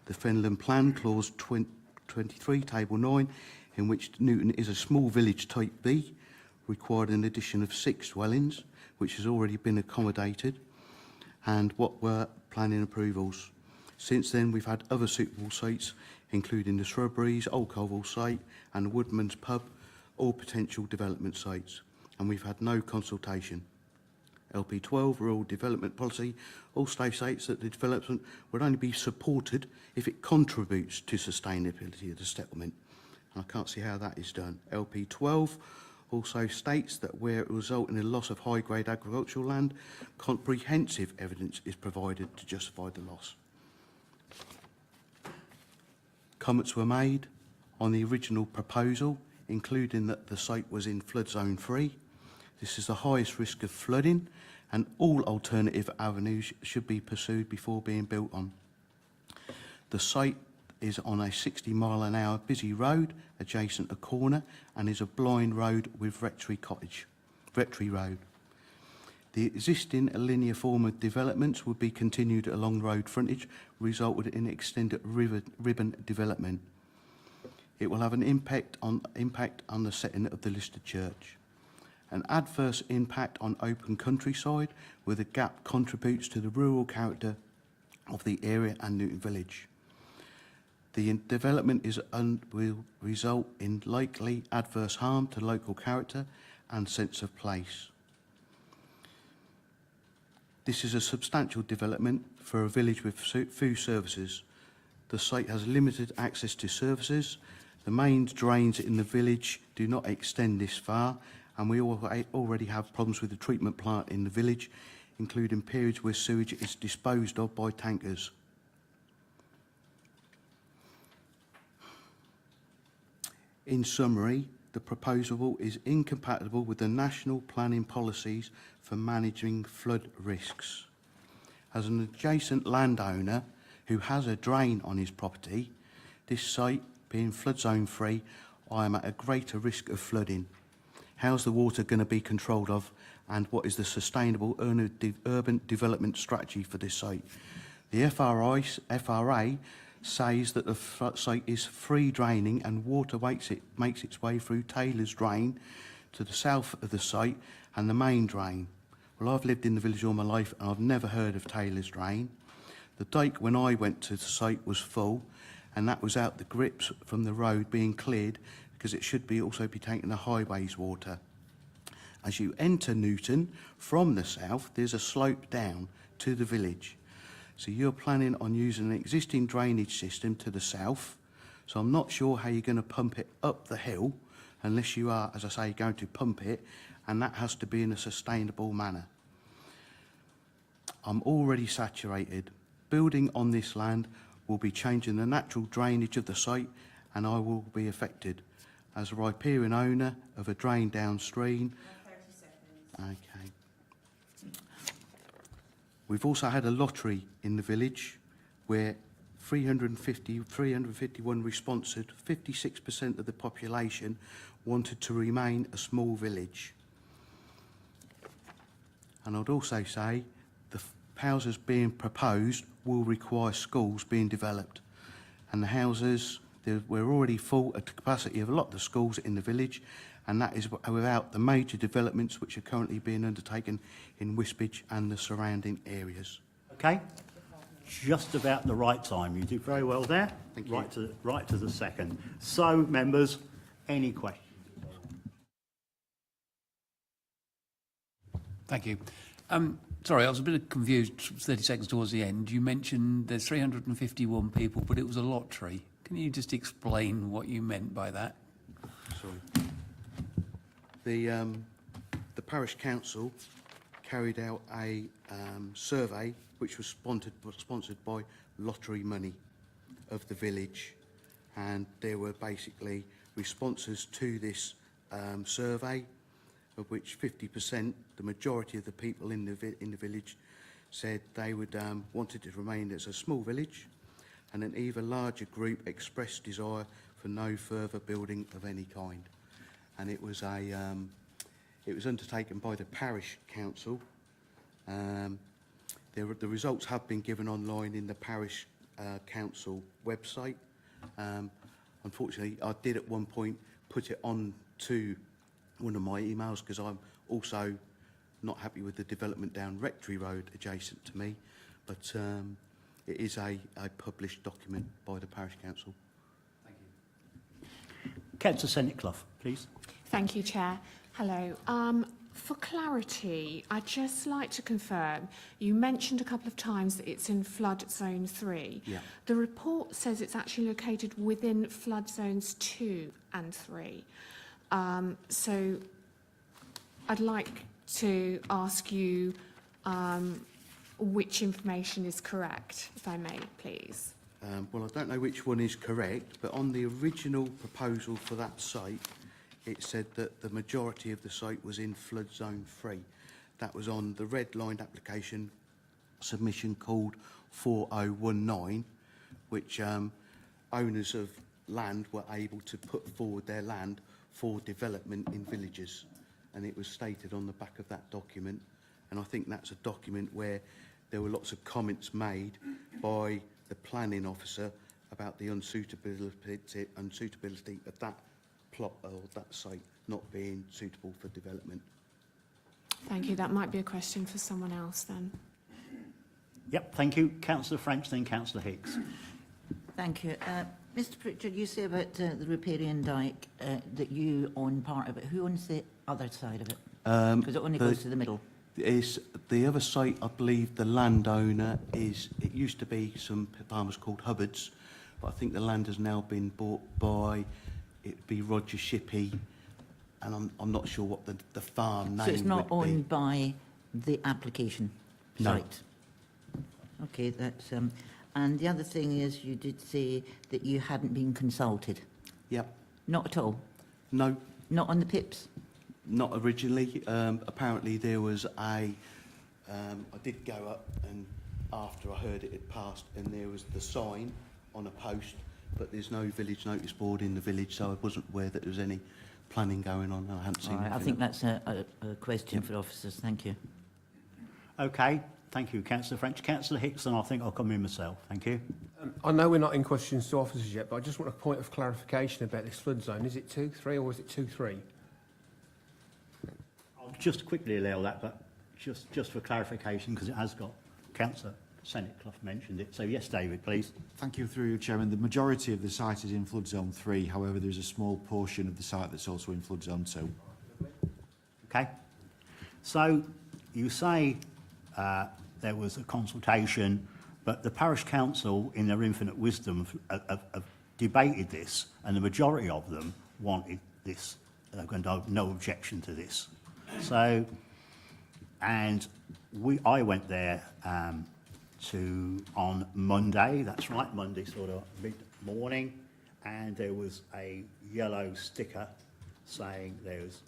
The Fenland Plan, Clause 23, Table 9, in which Newton is a small village type B, required an addition of 6 dwellings, which has already been accommodated. And what were planning approvals? Since then, we've had other suitable sites, including the Shrubberies, Old Colville site and the Woodman's Pub, all potential development sites, and we've had no consultation. LP12, Rural Development Policy, also states that the development would only be supported if it contributes to sustainability of the settlement. And I can't see how that is done. LP12 also states that where it will result in a loss of high-grade agricultural land, comprehensive evidence is provided to justify the loss. Comments were made on the original proposal, including that the site was in flood zone 3. This is the highest risk of flooding, and all alternative avenues should be pursued before being built on. The site is on a 60-mile-an-hour busy road adjacent a corner and is a blind road with Rectory Road. The existing linear form of developments would be continued along road frontage, resulting in extended ribbon development. It will have an impact on the setting of the listed church. An adverse impact on open countryside, where the gap contributes to the rural character of the area and Newton Village. The development will result in likely adverse harm to local character and sense of place. This is a substantial development for a village with few services. The site has limited access to services. The main drains in the village do not extend this far, and we already have problems with the treatment plant in the village, including periods where sewage is disposed of by tankers. In summary, the proposal is incompatible with the national planning policies for managing flood risks. As an adjacent landowner who has a drain on his property, this site being flood zone 3, I am at a greater risk of flooding. How's the water going to be controlled of, and what is the sustainable urban development strategy for this site? The FRA says that the site is free draining and water makes its way through Taylor's Drain to the south of the site and the main drain. Well, I've lived in the village all my life and I've never heard of Taylor's Drain. The dike when I went to the site was full, and that was out the grips from the road being cleared because it should also be taking the highways water. As you enter Newton from the south, there's a slope down to the village. So you're planning on using an existing drainage system to the south. So I'm not sure how you're going to pump it up the hill unless you are, as I say, going to pump it, and that has to be in a sustainable manner. I'm already saturated. Building on this land will be changing the natural drainage of the site, and I will be affected. As a riparian owner of a drain downstream. 30 seconds. Okay. We've also had a lottery in the village where 351 responses, 56% of the population wanted to remain a small village. And I'd also say the houses being proposed will require schools being developed. And the houses, we're already full at the capacity of a lot of the schools in the village, and that is without the major developments which are currently being undertaken in Wisbech and the surrounding areas. Okay, just about the right time. You did very well there. Thank you. Right to the second. So, members, any questions? Thank you. Sorry, I was a bit confused 30 seconds towards the end. You mentioned there's 351 people, but it was a lottery. Can you just explain what you meant by that? Sorry. The parish council carried out a survey which was sponsored by lottery money of the village, and there were basically responses to this survey, of which 50%, the majority of the people in the village, said they would wanted to remain as a small village, and an even larger group expressed desire for no further building of any kind. And it was undertaken by the parish council. The results have been given online in the parish council website. Unfortunately, I did at one point put it on to one of my emails because I'm also not happy with the development down Rectory Road adjacent to me. But it is a published document by the Parish Council. Councillor St Clough, please. Thank you, Chair. Hello. For clarity, I'd just like to confirm, you mentioned a couple of times that it's in flood zone 3. Yeah. The report says it's actually located within flood zones 2 and 3. So I'd like to ask you which information is correct, if I may, please. Well, I don't know which one is correct, but on the original proposal for that site, it said that the majority of the site was in flood zone 3. That was on the red-lined application submission called 4019, which owners of land were able to put forward their land for development in villages. And it was stated on the back of that document. And I think that's a document where there were lots of comments made by the planning officer about the unsuitability of that plot or that site not being suitable for development. Thank you. That might be a question for someone else then. Yep, thank you. Councillor French, then Councillor Hicks. Thank you. Mr Pritchard, you say about the riparian dyke that you own part of it. Who owns the other side of it? Because it only goes to the middle. Is the other site, I believe the landowner is, it used to be some farmers called Hubbards, but I think the land has now been bought by, it'd be Roger Shippey, and I'm not sure what the farm name would be. So it's not owned by the application site? No. Okay, that's... and the other thing is you did say that you hadn't been consulted. Yep. Not at all? No. Not on the PIPs? Not originally. Apparently there was I did go up and after I heard it had passed and there was the sign on a post, but there's no village notice board in the village, so I wasn't aware that there was any planning going on. I hadn't seen All right, I think that's a question for officers. Thank you. Okay, thank you, Councillor French. Councillor Hicks, and I think I'll come in myself. Thank you. I know we're not in questions to officers yet, but I just want a point of clarification about this flood zone. Is it 2-3 or is it 2-3? I'll just quickly allow that, but just for clarification, because it has got Councillor St Clough mentioned it. So yes, David, please. Thank you, through you, Chairman. The majority of the site is in flood zone 3. However, there is a small portion of the site that's also in flood zone 2. Okay. So you say there was a consultation, but the parish council, in their infinite wisdom, have debated this, and the majority of them wanted this. They've got no objection to this. So, and I went there on Monday. That's right, Monday, sort of mid-morning, and there was a yellow sticker saying there's,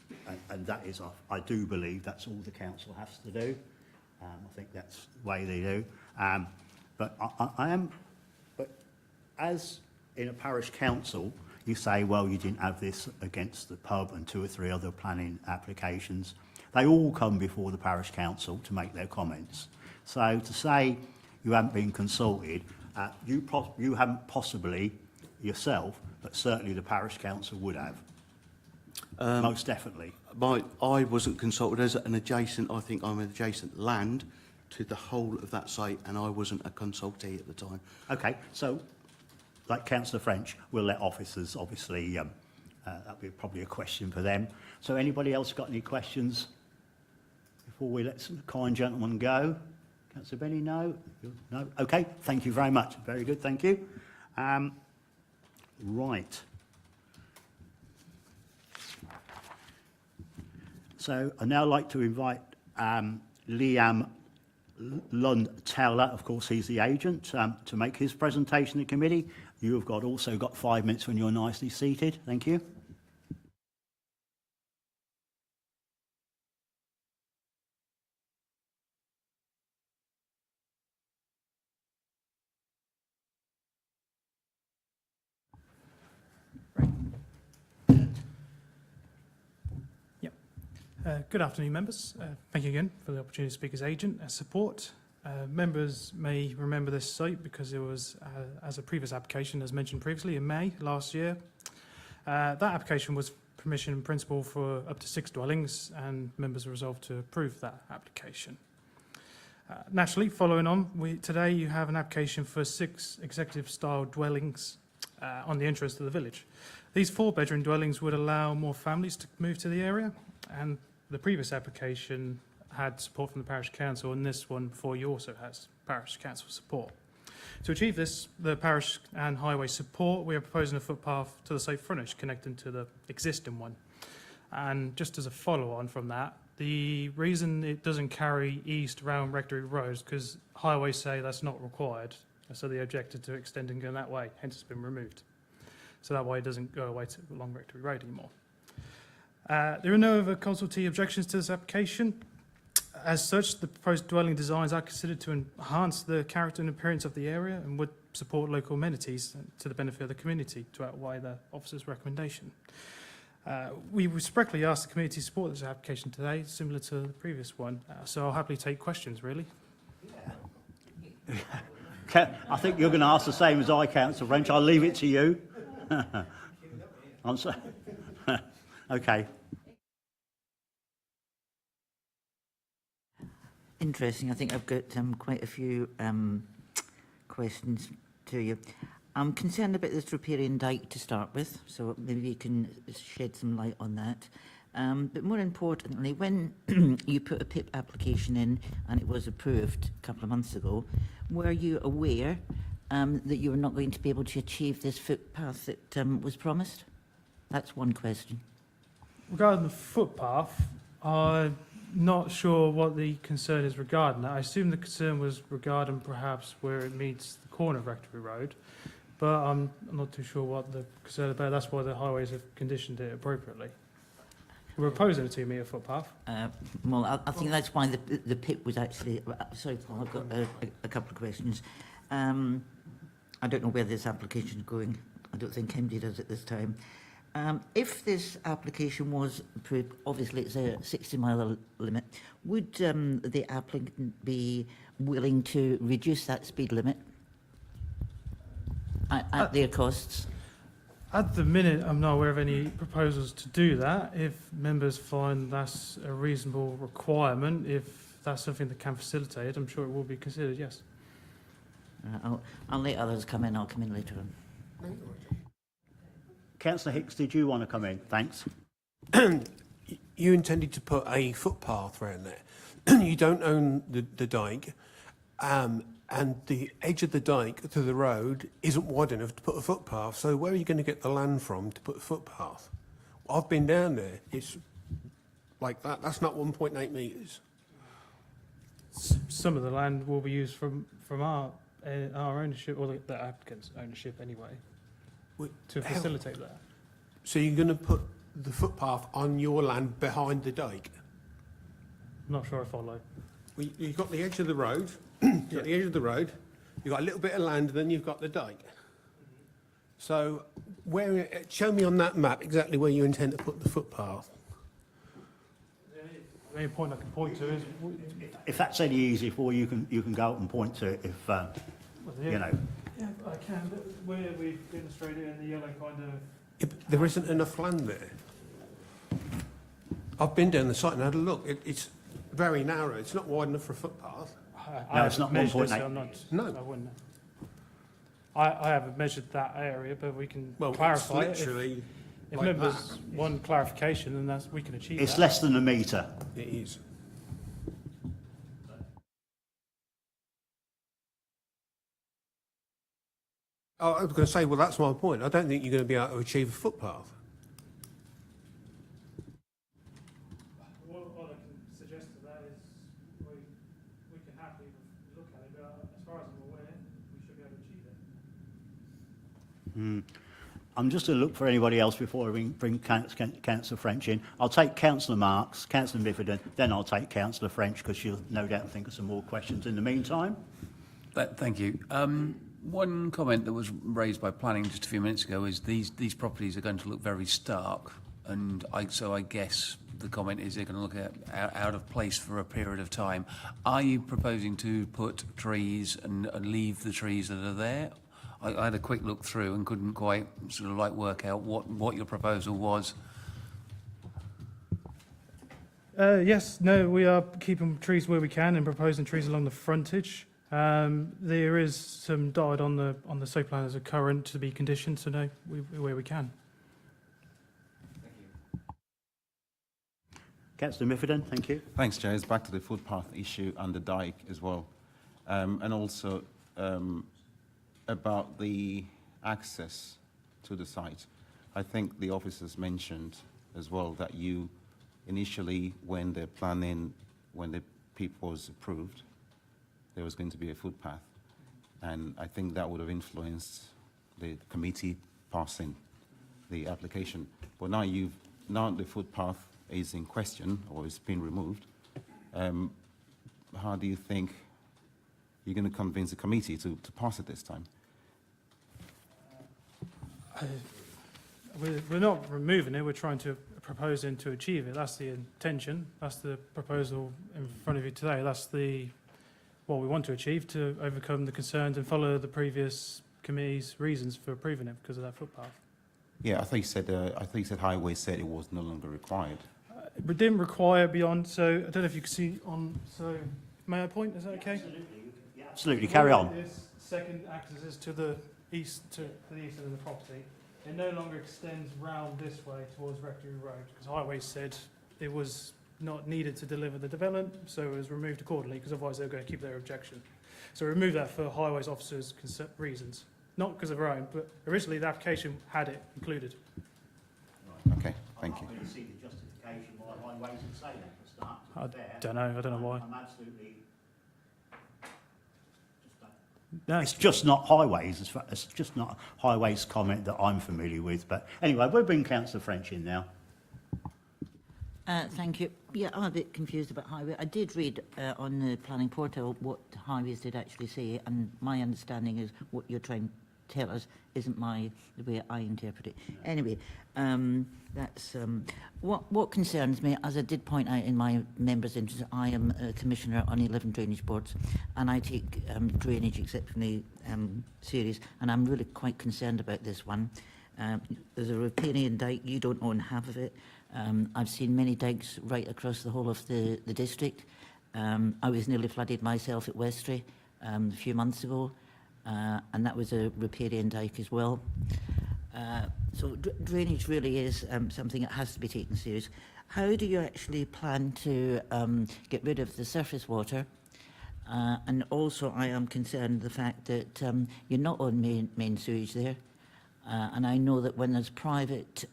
and that is, I do believe that's all the council has to do. I think that's the way they do. But but as in a parish council, you say, well, you didn't have this against the pub and 2 or 3 other planning applications. They all come before the parish council to make their comments. So to say you haven't been consulted, you haven't possibly yourself, but certainly the parish council would have. Most definitely. I wasn't consulted as an adjacent, I think I'm an adjacent land to the whole of that site, and I wasn't a consultee at the time. Okay, so like Councillor French, we'll let officers, obviously, that'll be probably a question for them. So anybody else got any questions before we let some kind gentlemen go? Councillor Benny, no? No? Okay, thank you very much. Very good, thank you. Right. So I'd now like to invite Liam Lund-Towler, of course he's the agent, to make his presentation to the committee. You have also got 5 minutes when you're nicely seated. Thank you. Good afternoon, members. Thank you again for the opportunity to speak as agent, as support. Members may remember this site because it was, as a previous application, as mentioned previously, in May last year. That application was permission in principle for up to 6 dwellings, and members resolved to approve that application. Naturally, following on, today you have an application for 6 executive-style dwellings on the entrance of the village. These 4-bedroom dwellings would allow more families to move to the area, and the previous application had support from the parish council, and this one before you also has parish council support. To achieve this, the parish and highway support, we are proposing a footpath to the safe frontage connecting to the existing one. And just as a follow-on from that, the reason it doesn't carry east around Rectory Road is because highways say that's not required, so they objected to extending going that way, hence it's been removed. So that way it doesn't go away to along Rectory Road anymore. There are no other consultee objections to this application. As such, the proposed dwelling designs are considered to enhance the character and appearance of the area and would support local amenities to the benefit of the community to outweigh the officer's recommendation. We respectfully ask the committee to support this application today, similar to the previous one, so I'll happily take questions, really. I think you're going to ask the same as I, Councillor French. I'll leave it to you. I'm sorry. Okay. Interesting. I think I've got quite a few questions to you. I'm concerned about this riparian dyke to start with, so maybe you can shed some light on that. But more importantly, when you put a PIP application in and it was approved a couple of months ago, were you aware that you were not going to be able to achieve this footpath that was promised? That's one question. Regarding the footpath, I'm not sure what the concern is regarding that. I assume the concern was regarding perhaps where it meets the corner of Rectory Road, but I'm not too sure what the concern is about. That's why the highways have conditioned it appropriately. We're proposing a 2-metre footpath. Well, I think that's why the PIP was actually... sorry, Paul, I've got a couple of questions. I don't know where this application is going. I don't think anybody does at this time. If this application was approved, obviously it's a 60-mile limit, would the applicant be willing to reduce that speed limit at their costs? At the minute, I'm not aware of any proposals to do that. If members find that's a reasonable requirement, if that's something that can facilitate it, I'm sure it will be considered, yes. I'll let others come in. I'll come in later on. Councillor Hicks, did you want to come in? Thanks. You intended to put a footpath around there. You don't own the dyke, and the edge of the dyke to the road isn't wide enough to put a footpath. So where are you going to get the land from to put a footpath? I've been down there. It's like that. That's not 1.8 metres. Some of the land will be used from our ownership, or the applicant's ownership anyway, to facilitate that. So you're going to put the footpath on your land behind the dyke? I'm not sure I follow. Well, you've got the edge of the road. You've got the edge of the road. You've got a little bit of land, and then you've got the dyke. So show me on that map exactly where you intend to put the footpath. The only point I can point to is... If that's any easier for you, you can go out and point to it if, you know. Yeah, I can, but where we've illustrated in the yellow kind of... Yeah, but there isn't enough land there. I've been down the site and had a look. It's very narrow. It's not wide enough for a footpath. No, it's not 1.8. No. I wouldn't. I haven't measured that area, but we can clarify it's literally it. If like members want clarification, then we can achieve It's that. less than a metre. It is. Oh, I was going to say, well, that's my point. I don't think you're going to be able to achieve a footpath. What I can suggest to that is we can happily look at it, but as far as I'm aware, we should be able to achieve it. I'm just going to look for anybody else before I bring Councillor French in. I'll take Councillor Marks, Councillor Mifferton, then I'll take Councillor French because she'll no doubt think of some more questions in the meantime. Thank you. One comment that was raised by planning just a few minutes ago is these properties are going to look very stark, and so I guess the comment is they're going to look out of place for a period of time. Are you proposing to put trees and leave the trees that are there? I had a quick look through and couldn't quite sort of work out what your proposal was. Yes, no, we are keeping trees where we can and proposing trees along the frontage. There is some dotted on the site plan as a current to be conditioned, so no, where we can. Councillor Miffordin, thank you. Thanks, Chair. It's back to the footpath issue and the dike as well. And also about the access to the site. I think the officers mentioned as well that you initially, when the PIP was approved, there was going to be a footpath. And I think that would have influenced the committee passing the application. But now the footpath is in question or is being removed. How do you think you're going to convince the committee to pass it this time? We're not removing it, we're trying to propose and to achieve it. That's the intention, that's the proposal in front of you today. That's what we want to achieve, to overcome the concerns and follow the previous committee's reasons for approving it because of that footpath. Yeah, I think you said Highway said it was no longer required. We didn't require beyond, so I don't know if you can see on, so may I point, is that okay? Absolutely, carry on. This second access is to the east of the property. It no longer extends round this way towards Rectory Road because Highway said it was not needed to deliver the development, so it was removed accordingly because otherwise they were going to keep their objection. So we removed that for Highways officers' reasons, not because of our own, but originally the application had it included. Okay, thank you. I'm not going to see the justification why Highways would say that at the start. I don't know why. I'm absolutely... No. It's just not Highways. It's just not Highways comment that I'm familiar with. But anyway, we'll bring Councillor French in now. Thank you. Yeah, I'm a bit confused about Highway. I did read on the planning portal what Highways did actually say, and my understanding is what you're trying to tell us isn't the way I interpret it. Anyway, that's what concerns me, as I did point out in my members' interest. I am a commissioner on 11 drainage boards, and I take drainage exceptionally serious, and I'm really quite concerned about this one. There's a riparian dike. You don't own half of it. I've seen many dikes right across the whole of the district. I was nearly flooded myself at Westray a few months ago, and that was a riparian dike as well. So drainage really is something that has to be taken serious. How do you actually plan to get rid of the surface water? And also I am concerned the fact that you're not on main sewage there. And I know that when there's private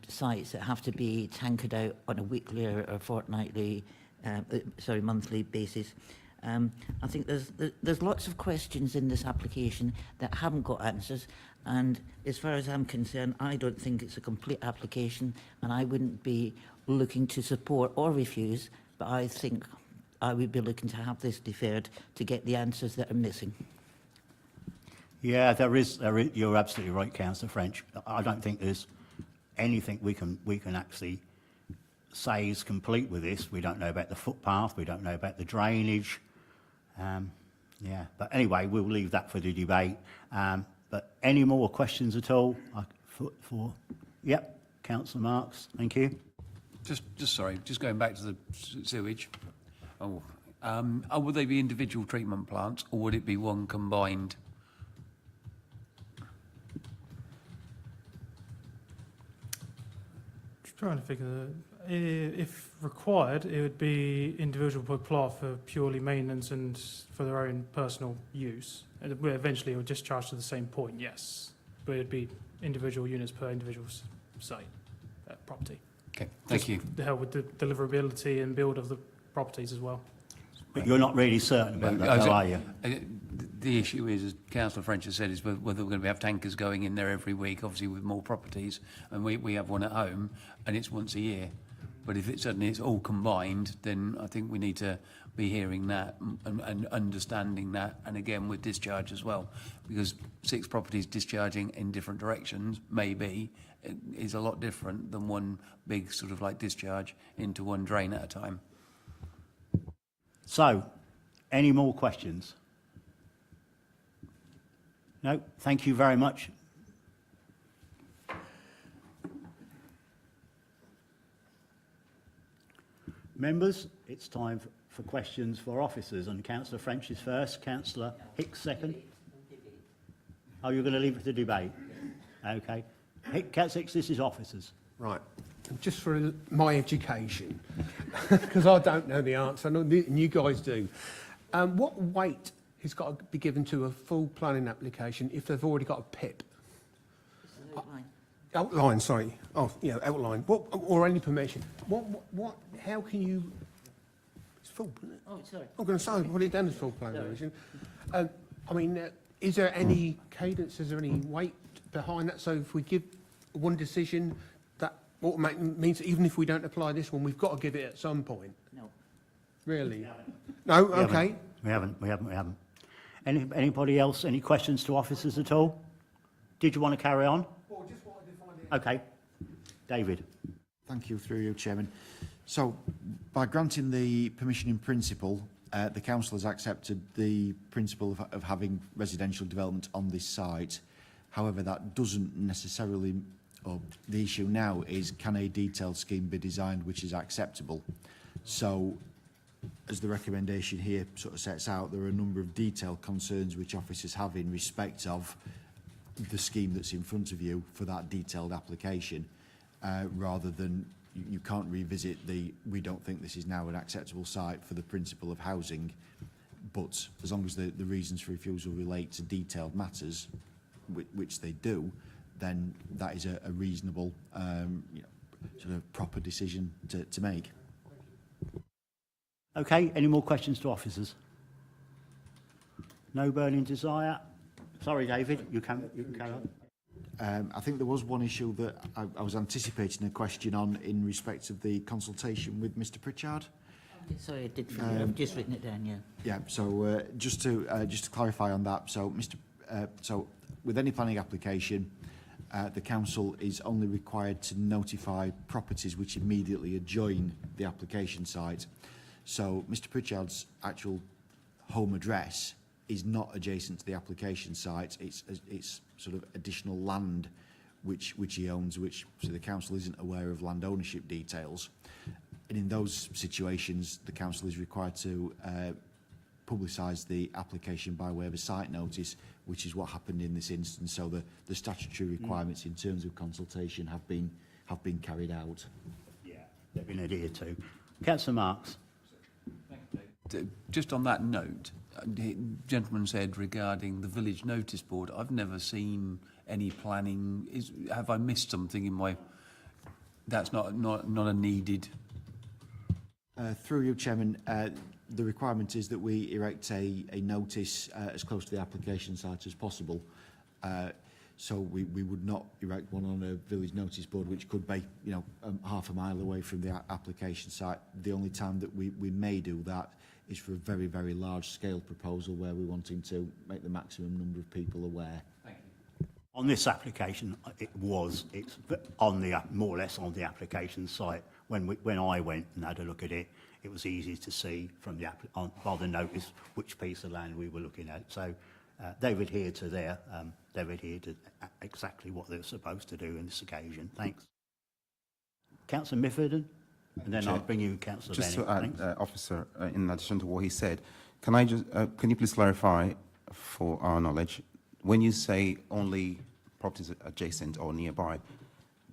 sites that have to be tankered out on a weekly or fortnightly, monthly basis, I think there's lots of questions in this application that haven't got answers. And as far as I'm concerned, I don't think it's a complete application, and I wouldn't be looking to support or refuse, but I think I would be looking to have this deferred to get the answers that are missing. Yeah, there is. You're absolutely right, Councillor French. I don't think there's anything we can actually say is complete with this. We don't know about the footpath. We don't know about the drainage. Yeah, but anyway, we'll leave that for the debate. But any more questions at all? Yep, Councillor Marks. Thank you. Just going back to the sewage. Would they be individual treatment plants, or would it be one combined? Trying to figure if required, it would be individual per plot for purely maintenance and for their own personal use. And eventually it would discharge to the same point, yes. But it'd be individual units per individual site, property. Okay, thank you. To help with the deliverability and build of the properties as well. But you're not really certain about that, though, are you? The issue is, as Councillor French has said, is whether we're going to have tankers going in there every week, obviously with more properties, and we have one at home, and it's once a year. But if it's all combined, then I think we need to be hearing that and understanding that, and again with discharge as well, because 6 properties discharging in different directions maybe is a lot different than one big sort of like discharge into one drain at a time. So, any more questions? No, thank you very much. Members, it's time for questions for officers, and Councillor French is first, Councillor Hicks second. Oh, you're going to leave it to debate? Okay. Councillor Hicks, this is officers. Right. Just for my education, because I don't know the answer, and you guys do. What weight has got to be given to a full planning application if they've already got a PIP? Outline, sorry. Oh, yeah, outline. What, or any permission. What, how can you... It's full, isn't it? Oh, sorry. I'm going to say, put it down as full planning permission. I mean, is there any cadence, is there any weight behind that? So if we give one decision, that automatically means that even if we don't apply this one, we've got to give it at some point? No. Really? No? Okay. We haven't. Anybody else, any questions to officers at all? Did you want to carry on? Well, just wanted to find it. Okay. David. Thank you, through you, Chairman. So, by granting the permission in principle, the council has accepted the principle of having residential development on this site. However, that doesn't necessarily, or the issue now is, can a detailed scheme be designed which is acceptable? So, as the recommendation here sort of sets out, there are a number of detailed concerns which officers have in respect of the scheme that's in front of you for that detailed application, rather than you can't revisit we don't think this is now an acceptable site for the principle of housing, but as long as the reasons for refusal relate to detailed matters, which they do, then that is a reasonable, sort of proper decision to make. Okay, any more questions to officers? No burning desire? Sorry, David, you can carry on. I think there was one issue that I was anticipating a question on in respect of the consultation with Mr Pritchard. Sorry, I did forget. I've just written it down, yeah. Yeah, so just to clarify on that, so so with any planning application, the council is only required to notify properties which immediately adjoin the application site. So Mr Pritchard's actual home address is not adjacent to the application site. It's sort of additional land which he owns, so the council isn't aware of land ownership details. And in those situations, the council is required to publicise the application by way of a site notice, which is what happened in this instance. So the statutory requirements in terms of consultation have been carried out. Yeah, they've been adhered to. Councillor Marks. Just on that note, the gentleman said regarding the village notice board, I've never seen any planning. Have I missed something in my... That's not a needed... Through you, Chairman, the requirement is that we erect a notice as close to the application site as possible. So we would not erect one on a village notice board, which could be, half a mile away from the application site. The only time that we may do that is for a very, very large scale proposal where we're wanting to make the maximum number of people aware. Thank you. On this application, it's on the more or less on the application site. When I went and had a look at it, it was easy to see from by the notice which piece of land we were looking at. So they've adhered to exactly what they're supposed to do on this occasion. Thanks. Councillor Mifford, and then I'll bring you Councillor Bennett. Just to add, officer, in addition to what he said, can you please clarify for our knowledge, when you say only properties adjacent or nearby,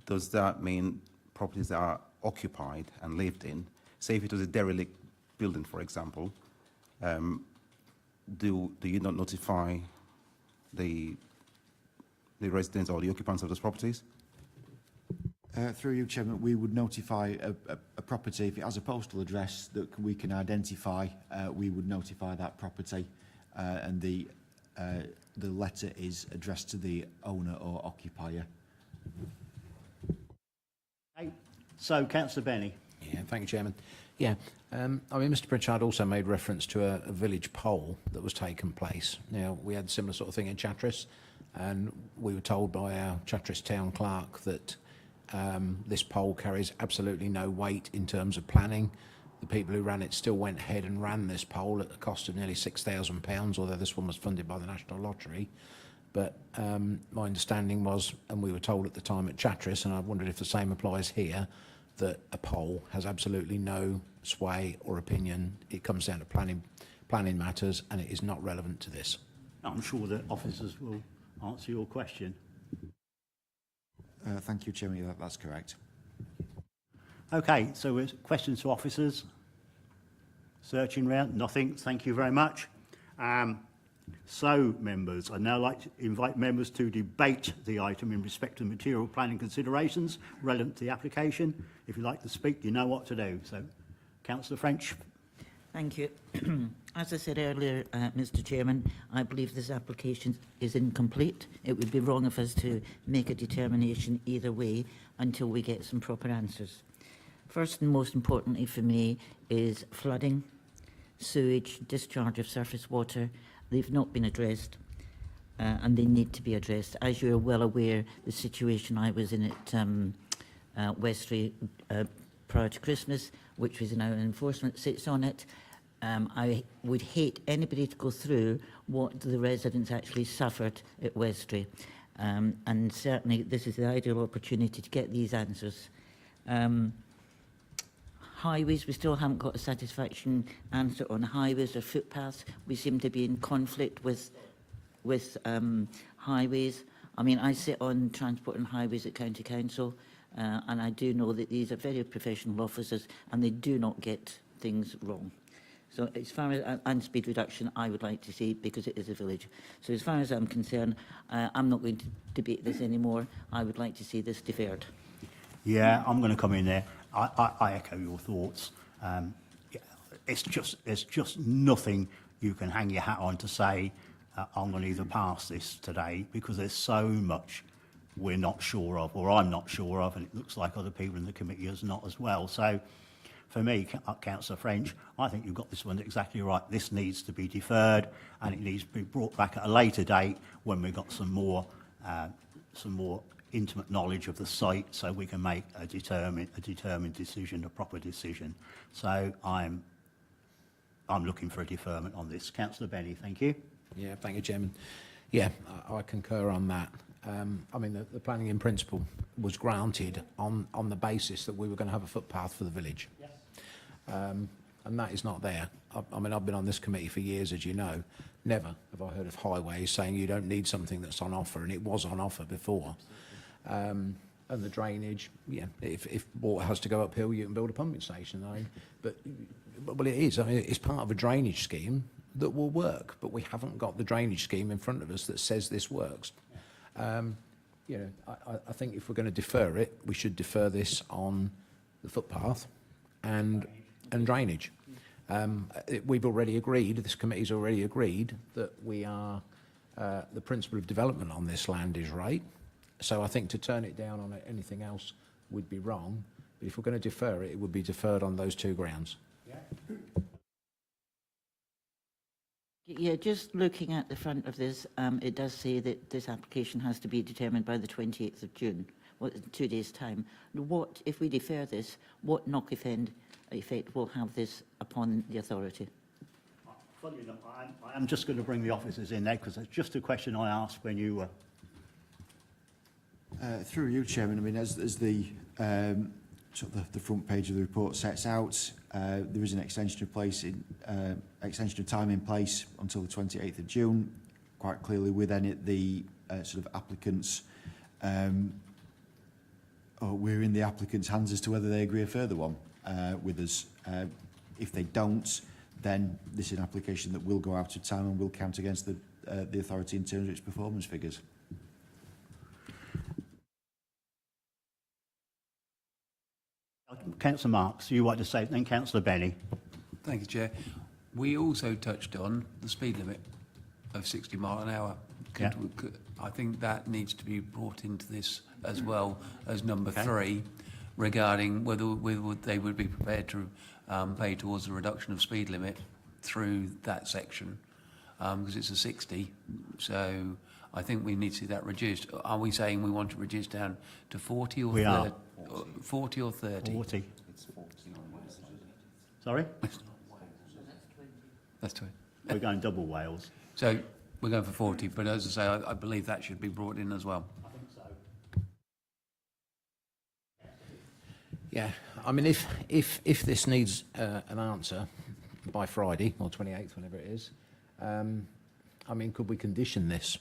does that mean properties that are occupied and lived in? Say if it was a derelict building, for example, do you not notify the residents or the occupants of those properties? Through you, Chairman, we would notify a property, if it has a postal address that we can identify, we would notify that property, and the letter is addressed to the owner or occupier. Okay. So, Councillor Benny. Yeah, thank you, Chairman. Yeah, Mr Pritchard also made reference to a village poll that was taking place. Now, we had a similar sort of thing in Chatteris, and we were told by our Chatteris town clerk that this poll carries absolutely no weight in terms of planning. The people who ran it still went ahead and ran this poll at the cost of nearly £6,000, although this one was funded by the National Lottery. But my understanding was, and we were told at the time at Chatteris, and I wondered if the same applies here, that a poll has absolutely no sway or opinion. It comes down to planning matters, and it is not relevant to this. I'm sure that officers will answer your question. Thank you, Chairman. Yeah, that's correct. Okay, so with questions to officers? Searching round? Nothing. Thank you very much. So, members, I'd now like to invite members to debate the item in respect of material planning considerations relevant to the application. If you'd like to speak, you know what to do. So, Councillor French. Thank you. As I said earlier, Mr Chairman, I believe this application is incomplete. It would be wrong of us to make a determination either way until we get some proper answers. First and most importantly for me is flooding, sewage, discharge of surface water. They've not been addressed and they need to be addressed. As you're well aware, the situation I was in at Westray prior to Christmas, which was now an enforcement sits on it. I would hate anybody to go through what the residents actually suffered at Westray. And certainly this is the ideal opportunity to get these answers. Highways, we still haven't got a satisfaction answer on highways or footpaths. We seem to be in conflict with highways. I mean, I sit on transport and highways at County Council, and I do know that these are very professional officers and they do not get things wrong. So as far as, and speed reduction, I would like to see, because it is a village. So as far as I'm concerned, I'm not going to debate this anymore. I would like to see this deferred. Yeah, I'm going to come in there. I echo your thoughts. It's just nothing you can hang your hat on to say, I'm going to either pass this today, because there's so much we're not sure of, or I'm not sure of, and it looks like other people in the committee is not as well. So for me, Councillor French, I think you've got this one exactly right. This needs to be deferred, and it needs to be brought back at a later date when we've got some more intimate knowledge of the site, so we can make a determined decision, a proper decision. So I'm looking for a deferment on this. Councillor Benny, thank you. Yeah, thank you, Chairman. Yeah, I concur on that. I mean, the planning in principle was granted on the basis that we were going to have a footpath for the village. Yes. And that is not there. I mean, I've been on this committee for years, as you know. Never have I heard of highways saying you don't need something that's on offer, and it was on offer before. And the drainage, yeah, if water has to go uphill, you can build a pumping station. But it is. I mean, it's part of a drainage scheme that will work, but we haven't got the drainage scheme in front of us that says this works. You know, I think if we're going to defer it, we should defer this on the footpath and drainage. We've already agreed, this committee's already agreed, that we are, the principle of development on this land is right. So I think to turn it down on anything else would be wrong. But if we're going to defer it, it would be deferred on those two grounds. Yeah, just looking at the front of this, it does say that this application has to be determined by the 28th of June, 2 days' time. What, if we defer this, what knock-effect will have this upon the authority? Funny enough, I am just going to bring the officers in there, because it's just a question I asked when you were... Through you, Chairman, I mean, as the sort of the front page of the report sets out, there is an extension of time in place until the 28th of June. Quite clearly, within it, the sort of applicants, we're in the applicants' hands as to whether they agree a further one with us. If they don't, then this is an application that will go out of time and will count against the authority in terms of its performance figures. Councillor Marks, you want to say, then Councillor Benny. Thank you, Chair. We also touched on the speed limit of 60 mile an hour. I think that needs to be brought into this as well as number 3, regarding whether they would be prepared to pay towards the reduction of speed limit through that section, because it's a 60. So I think we need to see that reduced. Are we saying we want to reduce down to 40 or 30? 40 or 30? 40. Sorry? That's 20. We're going double Wales. So we're going for 40, but as I say, I believe that should be brought in as well. I think so. Yeah, I mean, if this needs an answer by Friday or 28th, whenever it is, I mean, could we condition this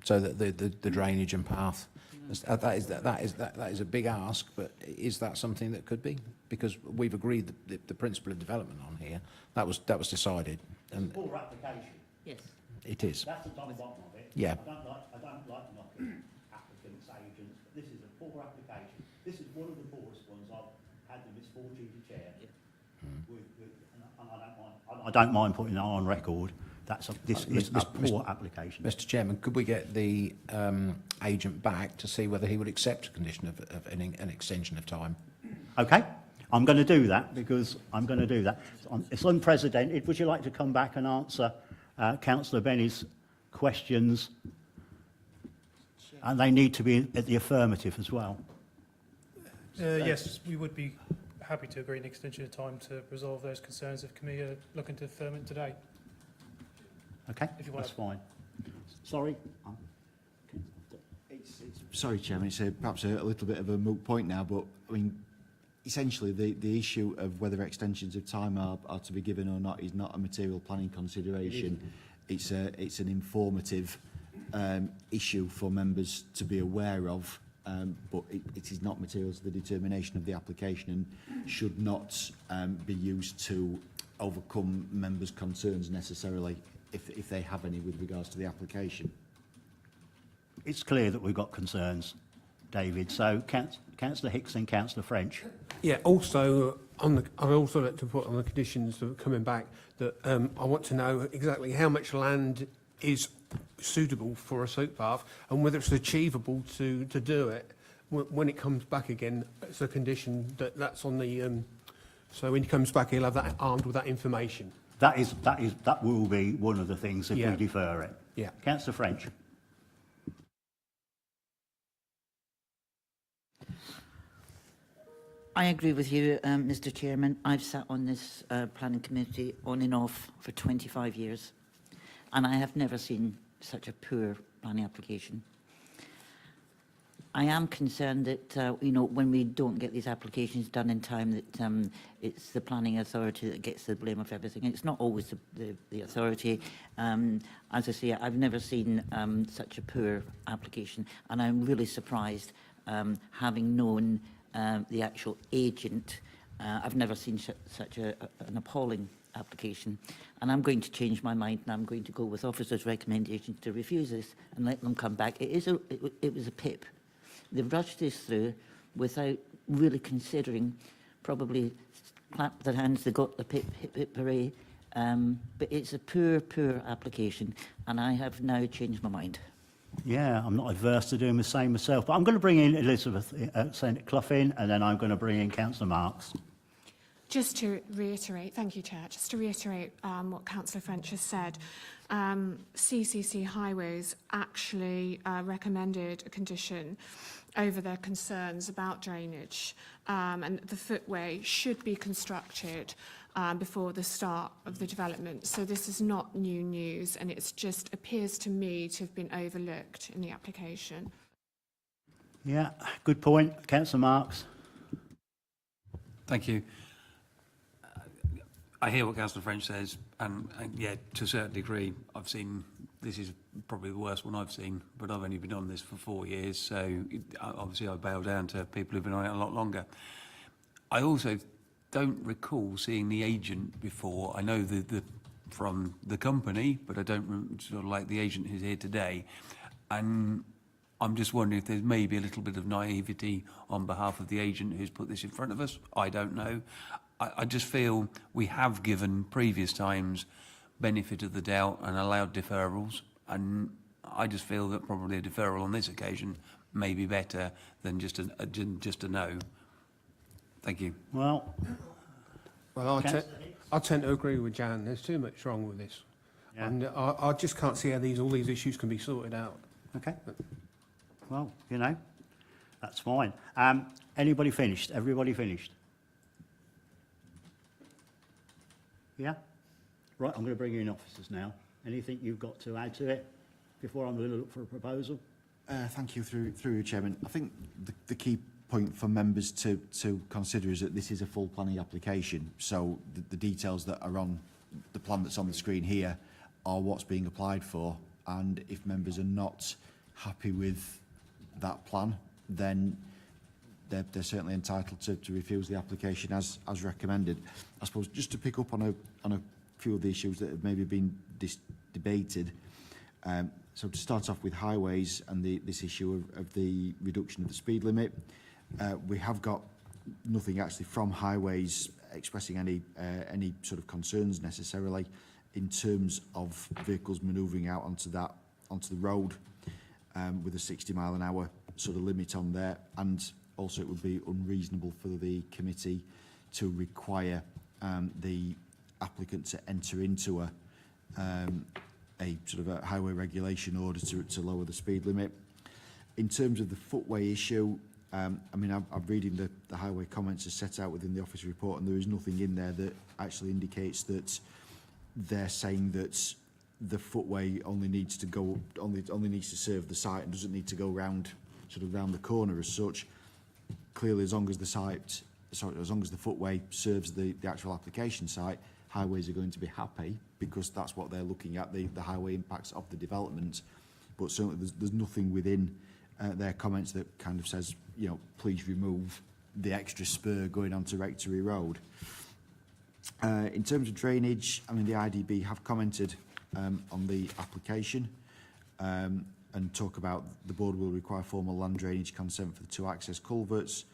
so that the drainage and path, that is a big ask, but is that something that could be? Because we've agreed the principle of development on here. That was decided. And Poor application. Yes. it is. That's the bottom of it. Yeah. I don't like knocking applicants, agents, but this is a poor application. This is one of the poorest ones I've had the misfortune to chair. And I don't mind putting that on record. This is a poor application. Mr. Chairman, could we get the agent back to see whether he would accept a condition of an extension of time? Okay, I'm going to do that because I'm going to do that. It's unprecedented. Would you like to come back and answer Councillor Benny's questions? And they need to be at the affirmative as well. Yes, we would be happy to agree an extension of time to resolve those concerns if committee are looking to affirm it today. Okay, If you want that's fine. Sorry. Sorry, Chairman, it's perhaps a little bit of a moot point now, but I mean, essentially the issue of whether extensions of time are to be given or not is not a material planning consideration. It's an informative issue for members to be aware of, but it is not material to the determination of the application and should not be used to overcome members' concerns necessarily if they have any with regards to the application. It's clear that we've got concerns, David. So, Councillor Hicks and Councillor French. Yeah, also, I'd also like to put on the conditions of coming back that I want to know exactly how much land is suitable for a soap bath and whether it's achievable to do it. When it comes back again, it's a condition that's on the... so when he comes back, he'll have that armed with that information. That will be one of the things if we defer it. Yeah. Councillor French. I agree with you, Mr. Chairman. I've sat on this planning committee on and off for 25 years, and I have never seen such a poor planning application. I am concerned that, when we don't get these applications done in time, that it's the planning authority that gets the blame of everything. It's not always the authority. As I say, I've never seen such a poor application, and I'm really surprised, having known the actual agent. I've never seen such an appalling application, and I'm going to change my mind, and I'm going to go with officers' recommendations to refuse this and let them come back. It was a PIP. They've rushed this through without really considering, probably clap their hands, they got the PIP, hip, hip, hooray. But it's a poor, poor application, and I have now changed my mind. Yeah, I'm not averse to doing the same myself, but I'm going to bring in Elizabeth St Clough in, and then I'm going to bring in Councillor Marks. Just to reiterate, thank you, Chair, just to reiterate what Councillor French has said, CCC Highways actually recommended a condition over their concerns about drainage, and the footway should be constructed before the start of the development. So this is not new news, and it just appears to me to have been overlooked in the application. Yeah, good point. Councillor Marks. Thank you. I hear what Councillor French says, and yeah, to a certain degree, I've seen, this is probably the worst one I've seen, but I've only been on this for 4 years, so obviously I bow down to people who've been on it a lot longer. I also don't recall seeing the agent before. I know from the company, but I don't sort of like the agent who's here today, and I'm just wondering if there's maybe a little bit of naivety on behalf of the agent who's put this in front of us. I don't know. I just feel we have given previous times benefit of the doubt and allowed deferrals, and I just feel that probably a deferral on this occasion may be better than just a no. Thank you. Well, I tend to agree with Jan. There's too much wrong with this, and I just can't see how all these issues can be sorted out. Okay. Well, that's fine. Anybody finished? Everybody finished? Yeah? Right, I'm going to bring you in officers now. Anything you've got to add to it before I'm going to look for a proposal? Thank you, through you, Chairman. I think the key point for members to consider is that this is a full planning application. So the details that are on the plan that's on the screen here are what's being applied for. And if members are not happy with that plan, then they're certainly entitled to refuse the application as recommended. I suppose just to pick up on a few of the issues that have maybe been debated. So to start off with highways and this issue of the reduction of the speed limit, we have got nothing actually from highways expressing any sort of concerns necessarily in terms of vehicles manoeuvring out onto the road with a 60-mile-an-hour sort of limit on there. And also it would be unreasonable for the committee to require the applicant to enter into a sort of a highway regulation order to lower the speed limit. In terms of the footway issue, I mean, I'm reading the highway comments as set out within the office report, and there is nothing in there that actually indicates that they're saying that the footway only needs to go only needs to serve the site and doesn't need to go round the corner as such. Clearly, as long as the footway serves the actual application site, highways are going to be happy because that's what they're looking at, the highway impacts of the development. But certainly there's nothing within their comments that kind of says, you know, please remove the extra spur going onto Rectory Road. In terms of drainage, I mean, the IDB have commented on the application and talk about the board will require formal land drainage consent for the 2 access culverts.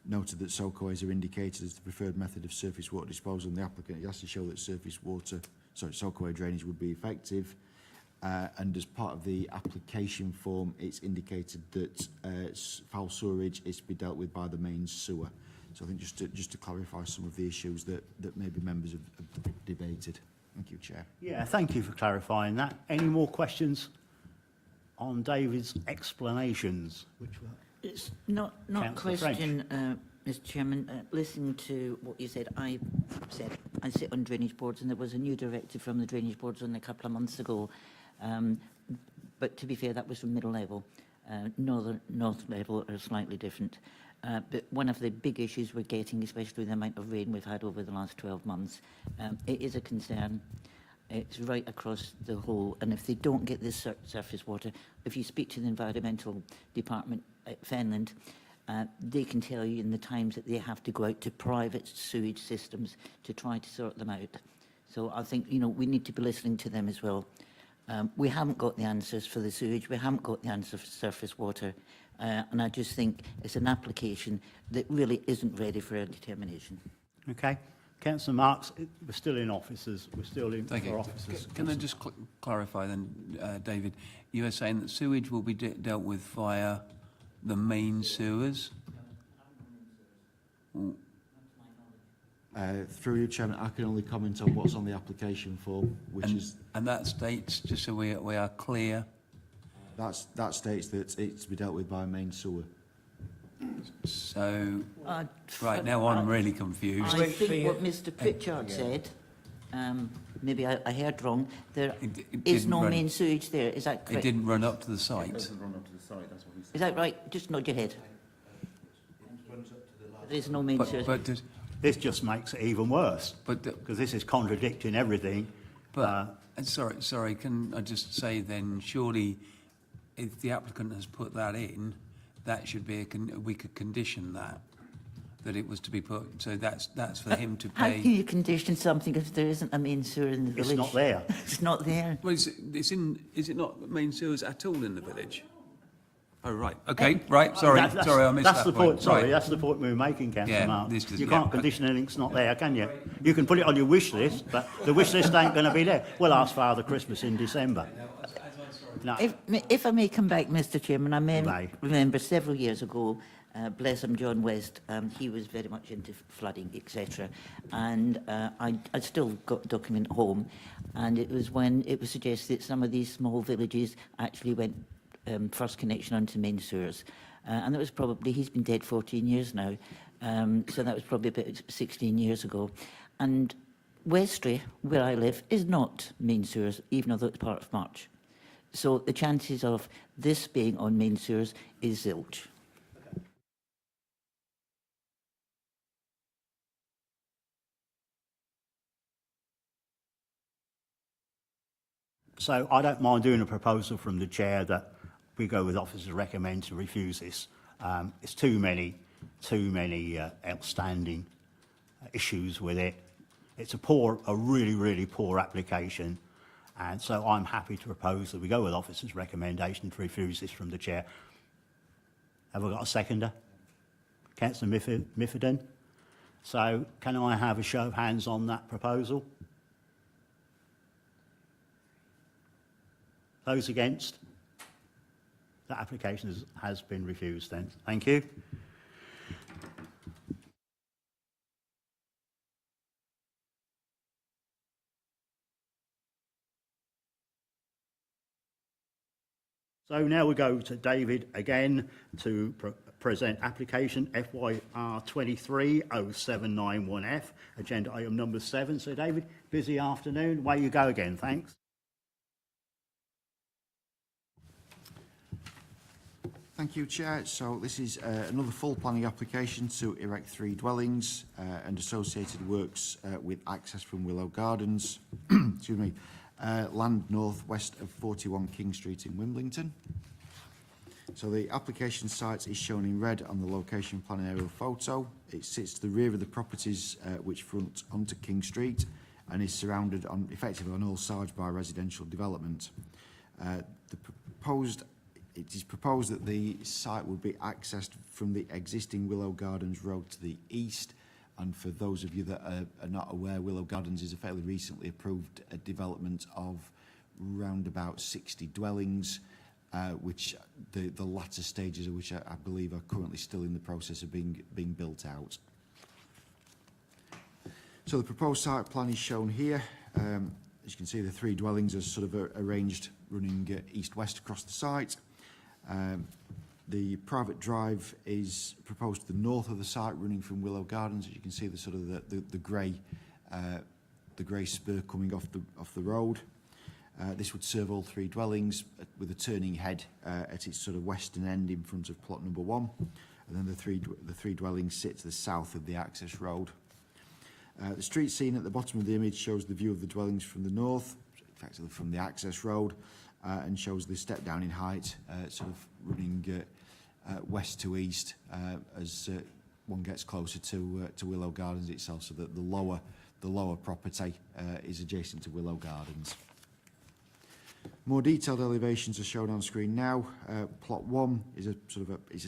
Noted that soakways are indicated as the preferred method of surface water disposal, and the applicant has to show that soakaway drainage would be effective. And as part of the application form, it's indicated that foul sewerage is to be dealt with by the main sewer. So I think just to clarify some of the issues that maybe members have debated. Thank you, Chair. Yeah, thank you for clarifying that. Any more questions on David's explanations? It's not a question, Mr. Chairman. Listening to what you said, I sit on drainage boards, and there was a new directive from the drainage boards only a couple of months ago. But to be fair, that was from middle level. North level are slightly different. But one of the big issues we're getting, especially with the amount of rain we've had over the last 12 months, it is a concern. It's right across the whole, and if they don't get this surface water, if you speak to the environmental department at Fenland, they can tell you in the times that they have to go out to private sewage systems to try to sort them out. So I think, you know, we need to be listening to them as well. We haven't got the answers for the sewage, we haven't got the answer for surface water, and I just think it's an application that really isn't ready for a determination. Okay. Councillor Marks, we're still in officers. We're still in for officers. Can I just clarify then, David? You were saying that sewage will be dealt with via the main sewers? Through you, Chairman, I can only comment on what's on the application form, and that states, just so we are clear, that states that it's to be dealt with by main sewer. So, right now I'm really confused. I think what Mr. Pritchard said, maybe I heard wrong, there is no main sewage there, is that correct? It didn't run up to the site. It doesn't run up to the site, that's what he said. Is that right? Just nod your head. There is no main sewage. But this just makes it even worse, because this is contradicting everything. But sorry, can I just say then, surely if the applicant has put that in, that should be we could condition that it was to be put. So that's for him to pay. How can you condition something if there isn't a main sewer in the village? It's not there. It's not there. Well, is it not main sewers at all in the village? Oh right. Okay. Right. Sorry. I missed that's that the point. Sorry, Right. that's the point we were making, Councillor Mark. You can't condition anything that's not there, can you? You can put it on your wish list, but the wish list ain't going to be there. We'll ask Father Christmas in December. No. If I may come back, Mr. Chairman, I remember several years ago, bless him, John West, he was very much into flooding, etc. And I still got a document at home, and it was when it was suggested that some of these small villages actually went first connection onto main sewers. And that was probably, he's been dead 14 years now, so that was probably about 16 years ago. And Westray, where I live, is not main sewers, even though it's part of March. So the chances of this being on main sewers is zilch. So I don't mind doing a proposal from the chair that we go with officers recommend to refuse this. It's too many outstanding issues with it. It's a really poor application, and so I'm happy to propose that we go with officers' recommendation to refuse this from the chair. Have I got a seconder? Councillor Miffordin. So can I have a show of hands on that proposal? Those against? That application has been refused then. Thank you. So now we go to David again to present application FYR 230791F, agenda item number 7. So David, busy afternoon. Away you go again. Thanks. Thank you, Chair. So this is another full planning application to erect 3 dwellings and associated works with access from Willow Gardens. Excuse me. Land north-west of 41 King Street in Wimblington. So the application site is shown in red on the location plan aerial photo. It sits to the rear of the properties which front onto King Street and is surrounded effectively on all sides by residential development. It is proposed that the site would be accessed from the existing Willow Gardens road to the east. And for those of you that are not aware, Willow Gardens is a fairly recently approved development of round about 60 dwellings, which the latter stages of which I believe are currently still in the process of being built out. So the proposed site plan is shown here. As you can see, the 3 dwellings are sort of arranged running east-west across the site. The private drive is proposed to the north of the site, running from Willow Gardens. As you can see, the sort of the grey spur coming off the road. This would serve all 3 dwellings with a turning head at its sort of western end in front of plot number 1, and then the three dwellings sit to the south of the access road. The street scene at the bottom of the image shows the view of the dwellings from the north, effectively from the access road. And shows the step down in height, sort of running west to east as one gets closer to Willow Gardens itself, so that the lower property is adjacent to Willow Gardens. More detailed elevations are shown on screen now. Plot 1 is a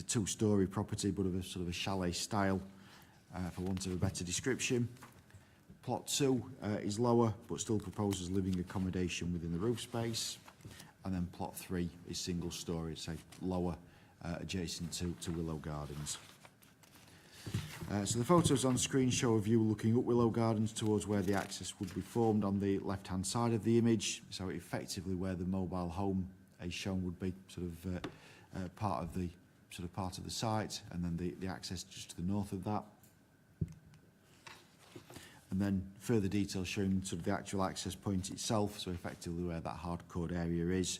2-storey property, but of a sort of a chalet style, for want of a better description. Plot 2 is lower, but still proposes living accommodation within the roof space. And then plot 3 is single storey, say lower, adjacent to Willow Gardens. So the photos on screen show a view looking up Willow Gardens towards where the access would be formed on the left-hand side of the image. So effectively where the mobile home is shown would be sort of part of the site, and then the access just to the north of that. And then further details showing sort of the actual access point itself, so effectively where that hardcored area is.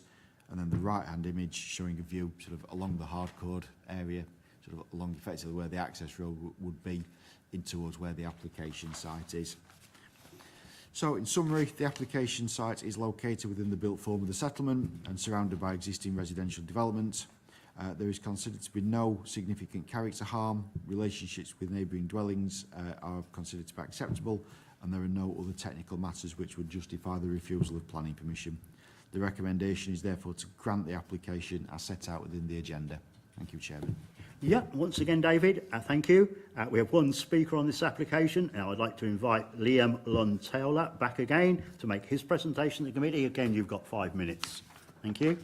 And then the right-hand image showing a view sort of along the hardcored area, sort of along effectively where the access road would be in towards where the application site is. So in summary, the application site is located within the built form of the settlement and surrounded by existing residential development. There is considered to be no significant character harm. Relationships with neighbouring dwellings are considered to be acceptable, and there are no other technical matters which would justify the refusal of planning permission. The recommendation is therefore to grant the application as set out within the agenda. Thank you, Chairman. Yeah, once again, David, thank you. We have one speaker on this application, and I'd like to invite Liam Lund-Taylor back again to make his presentation to the committee. Again, you've got 5 minutes. Thank you.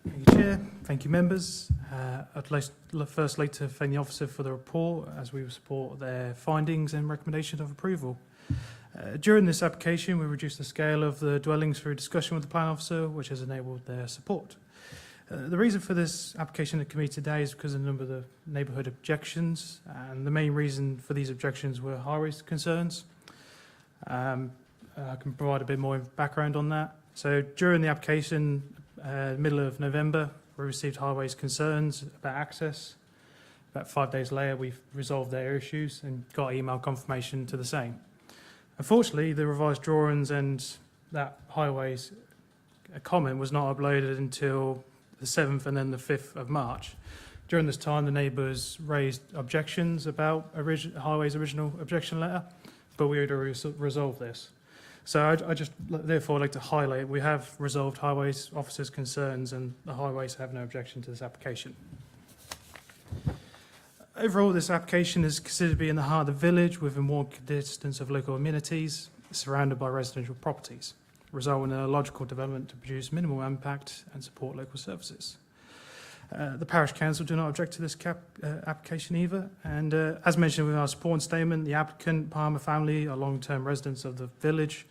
Thank you, Chair. Thank you, members. I'd first like to thank the officer for the report, as we support their findings and recommendation of approval. During this application, we reduced the scale of the dwellings through discussion with the plan officer, which has enabled their support. The reason for this application at committee today is because of a number of the neighbourhood objections, and the main reason for these objections were high-risk concerns. I can provide a bit more background on that. So during the application, middle of November, we received highways concerns about access. About 5 days later, we've resolved their issues and got email confirmation to the same. Unfortunately, the revised drawings and that highways comment was not uploaded until the 7th and then the 5th of March. During this time, the neighbours raised objections about highway's original objection letter, but we had already resolved this. So I just therefore like to highlight we have resolved highways officers' concerns and the highways have no objection to this application. Overall, this application is considered to be in the heart of the village within walking distance of local amenities, surrounded by residential properties, resulting in a logical development to produce minimal impact and support local services. The Parish Council do not object to this application either, and as mentioned within our support statement, the applicant, Palmer family, are long-term residents of the village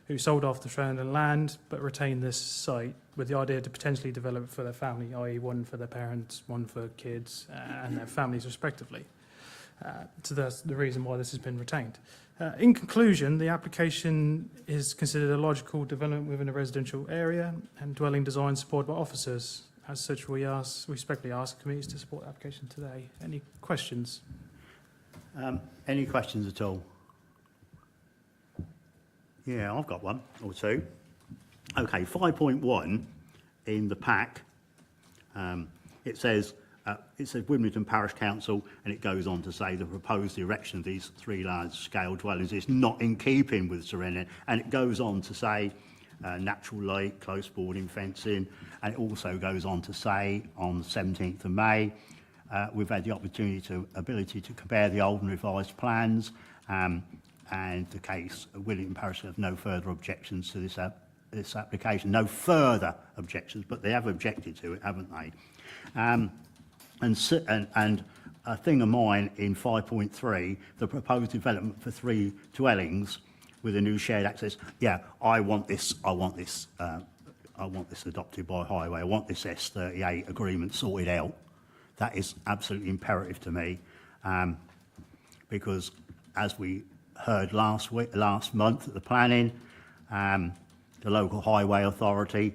who sold off the Fenland land but retained this site with the idea to potentially develop it for their family, i.e. one for their parents, one for kids and their families respectively. So that's the reason why this has been retained. In conclusion, the application is considered a logical development within a residential area and dwelling design supported by officers. As such, we respectfully ask committees to support the application today. Any questions? Any questions at all? Yeah, I've got one or two. Okay, 5.1 in the pack, it says Wimblington Parish Council, and it goes on to say the proposed erection of these 3 large-scale dwellings is not in keeping with surrounding, and it goes on to say natural light, close boarding fencing, and it also goes on to say on the 17th of May, we've had the ability to compare the old and revised plans, and the case of Wimblington Parish have no further objections to this application. No further objections, but they have objected to it, haven't they? And a thing of mine in 5.3, the proposed development for 3 dwellings with a new shared access. Yeah, I want this adopted by highway. I want this S38 agreement sorted out. That is absolutely imperative to me, because as we heard last month at the planning, the local highway authority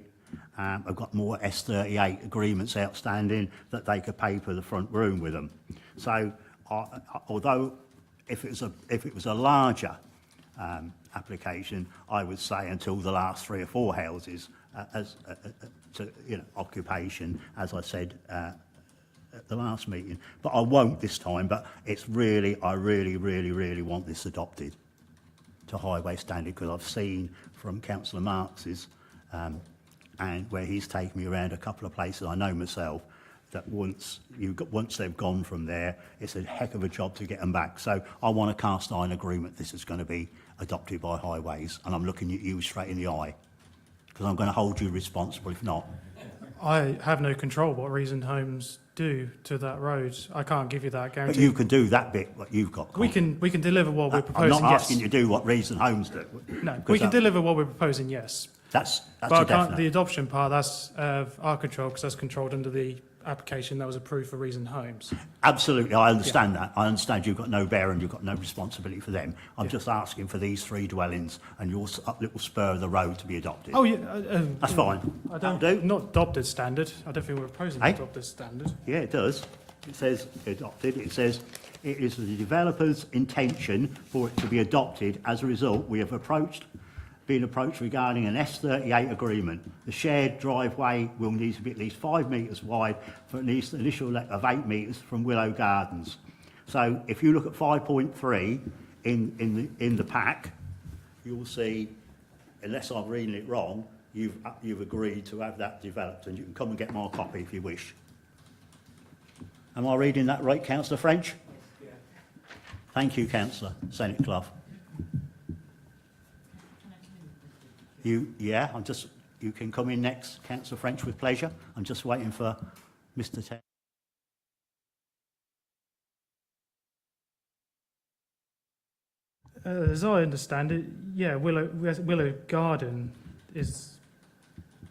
have got more S38 agreements outstanding that they could paper the front room with them. So, although if it was a larger application, I would say until the last 3 or 4 houses to occupation, as I said at the last meeting. But I won't this time. But I really want this adopted to highway standard, because I've seen from Councillor Marx's and where he's taken me around a couple of places I know myself, that once they've gone from there, it's a heck of a job to get them back. So I want a cast iron agreement this is going to be adopted by highways, and I'm looking at you straight in the eye, because I'm going to hold you responsible if not. I have no control what Reasoned Homes do to that road. I can't give you that guarantee. But you can do that bit what you've got. We can deliver what we're proposing. I'm not asking you to do what Reasoned Homes do. No, we can deliver what we're proposing. Yes. That's but a definite. The adoption part, that's our control, because that's controlled under the application that was approved for Reasoned Homes. Absolutely, I understand that. I understand you've got no bearing, you've got no responsibility for them. I'm just asking for these 3 dwellings and your little spur of the road to be adopted. Oh yeah, that's fine. I don't not adopted standard. I don't think we're proposing to adopt this standard. Yeah, it does. It says adopted. It says it is the developer's intention for it to be adopted. As a result, we have been approached regarding an S38 agreement. The shared driveway will need to be at least 5 metres wide for at least an initial length of 8 metres from Willow Gardens. So if you look at 5.3 in the pack, you'll see, unless I'm reading it wrong, you've agreed to have that developed, and you can come and get my copy if you wish. Am I reading that right, Councillor French? Yeah. Thank you, Councillor Senate Clough. You can come in next, Councillor French, with pleasure. I'm just waiting for Mr. Ted. As I understand it, yeah, Willow Garden is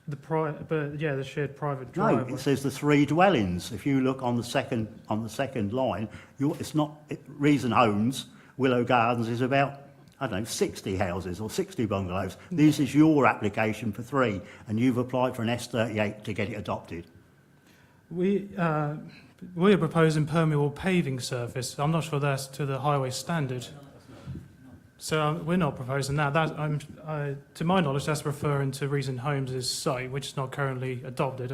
the shared private driveway. No, it says the 3 dwellings. If you look on the second line, it's not Reasoned Homes. Willow Gardens is about, I don't know, 60 houses or 60 bungalows. This is your application for 3, and you've applied for an S38 to get it adopted. we're proposing permeable paving surface. I'm not sure that's to the highway standard. So we're not proposing that. To my knowledge, that's referring to Reason Homes' site, which is not currently adopted.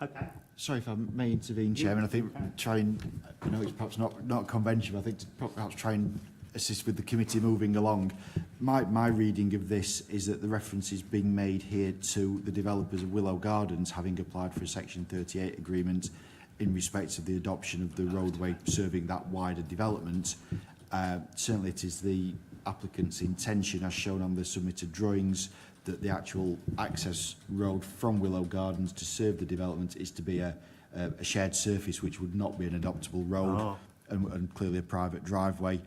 Okay. Sorry if I may intervene, Chairman. I think try and, I know it's perhaps not conventional, I think to perhaps try and assist with the committee moving along. My reading of this is that the reference is being made here to the developers of Willow Gardens having applied for a Section 38 agreement in respect of the adoption of the roadway serving that wider development. Certainly it is the applicant's intention, as shown on the submitted drawings, that the actual access road from Willow Gardens to serve the development is to be a shared surface which would not be an adoptable road and clearly a private driveway.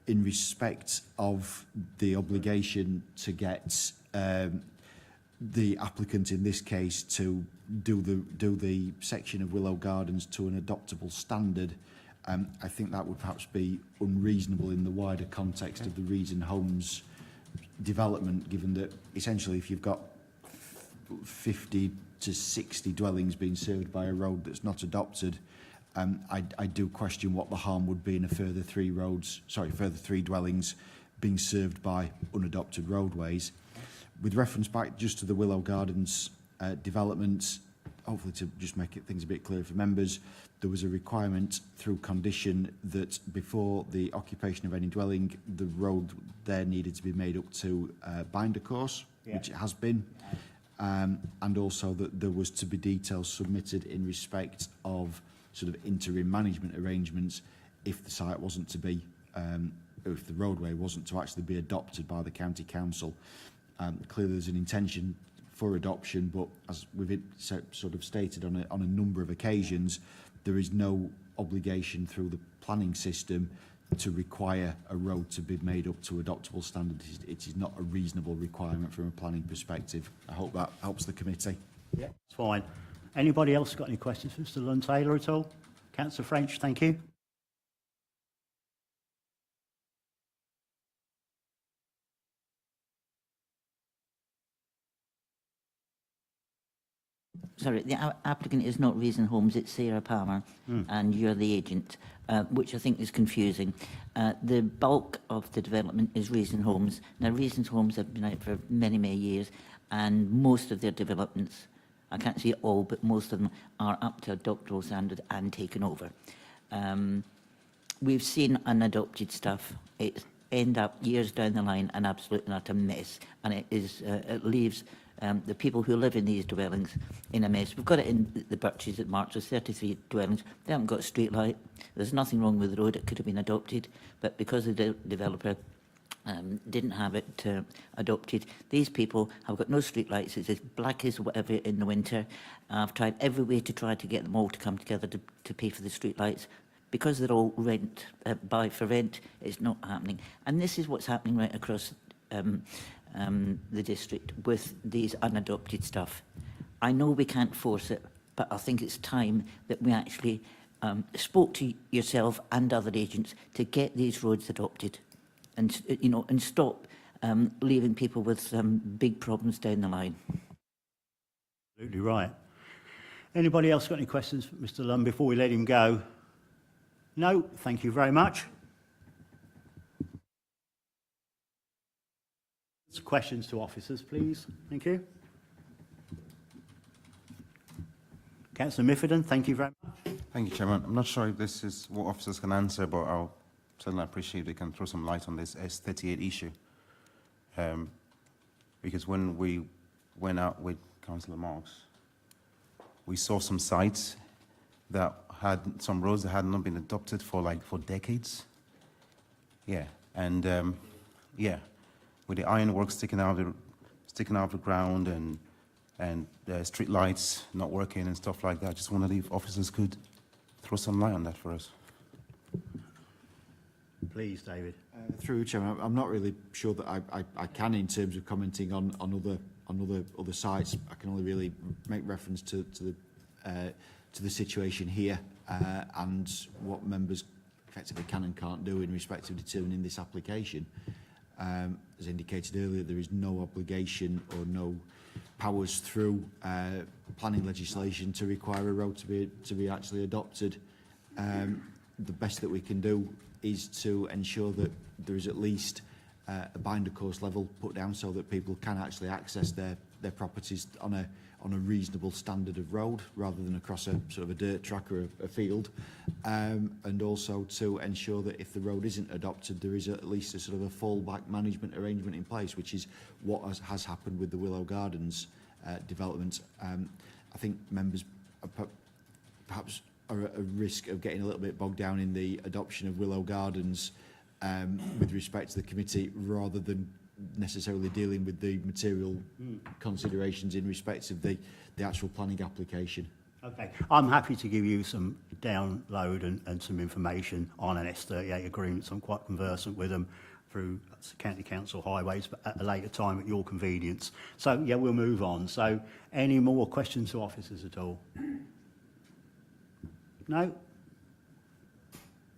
In respect of the obligation to get the applicant in this case to do the section of Willow Gardens to an adoptable standard, I think that would perhaps be unreasonable in the wider context of the Reason Homes development, given that essentially if you've got 50 to 60 dwellings being served by a road that's not adopted, I do question what the harm would be in a further further three dwellings being served by unadopted roadways. With reference back just to the Willow Gardens development, hopefully to just make things a bit clearer for members, there was a requirement through condition that before the occupation of any dwelling, the road there needed to be made up to binder course, which it has been, and also that there was to be details submitted in respect of sort of interim management arrangements if the site wasn't to be, if the roadway wasn't to actually be adopted by the county council. Clearly there's an intention for adoption, but as we've sort of stated on a number of occasions, there is no obligation through the planning system to require a road to be made up to adoptable standards. It is not a reasonable requirement from a planning perspective. I hope that helps the committee. Yeah, it's fine. Anybody else got any questions for Mr Lund-Taylor at all? Councillor French, thank you. Sorry, the applicant is not Reason Homes, it's Sarah Palmer, and you're the agent, which I think is confusing. The bulk of the development is Reason Homes. Now, Reason Homes have been out for many, many years, and most of their developments, I can't say all, but most of them are up to adoptable standard and taken over. We've seen unadopted stuff. It end up years down the line an absolute and utter mess, and it leaves the people who live in these dwellings in a mess. We've got it in the Birches at March, there's 33 dwellings. They haven't got a street light. There's nothing wrong with the road. It could have been adopted, but because the developer didn't have it adopted, these people have got no street lights. It's as black as whatever in the winter. I've tried every way to try to get them all to come together to pay for the street lights. Because they're all buy for rent, it's not happening. And this is what's happening right across the district with these unadopted stuff. I know we can't force it, but I think it's time that we actually spoke to yourself and other agents to get these roads adopted, and and stop leaving people with big problems down the line. Absolutely right. Anybody else got any questions for Mr Lund before we let him go? No, thank you very much. Questions to officers, please. Thank you. Councillor Mifferton, thank you very much. Thank you, Chairman. I'm not sure if this is what officers can answer, but I'll certainly appreciate if they can throw some light on this S38 issue. Because when we went out with Councillor Marks, we saw some sites that had some roads that had not been adopted for decades. Yeah, and with the ironwork sticking out of the ground and the street lights not working and stuff like that. I just wondered if officers could throw some light on that for us. Please, David. Through Chairman, I'm not really sure that I can in terms of commenting on other sites. I can only really make reference to the situation here and what members effectively can and can't do in respect of determining this application. As indicated earlier, there is no obligation or no powers through planning legislation to require a road to be actually adopted. The best that we can do is to ensure that there is at least a binder course level put down so that people can actually access their properties on a reasonable standard of road rather than across a sort of a dirt track or a field, and also to ensure that if the road isn't adopted there is at least a sort of a fallback management arrangement in place, which is what has happened with the Willow Gardens development. I think members perhaps are at a risk of getting a little bit bogged down in the adoption of Willow Gardens with respect to the committee rather than necessarily dealing with the material considerations in respect of the actual planning application. Okay, I'm happy to give you some download and some information on an S38 agreement. So I'm quite conversant with them through county council highways, but at a later time at your convenience. So yeah, we'll move on. So any more questions to officers at all? No?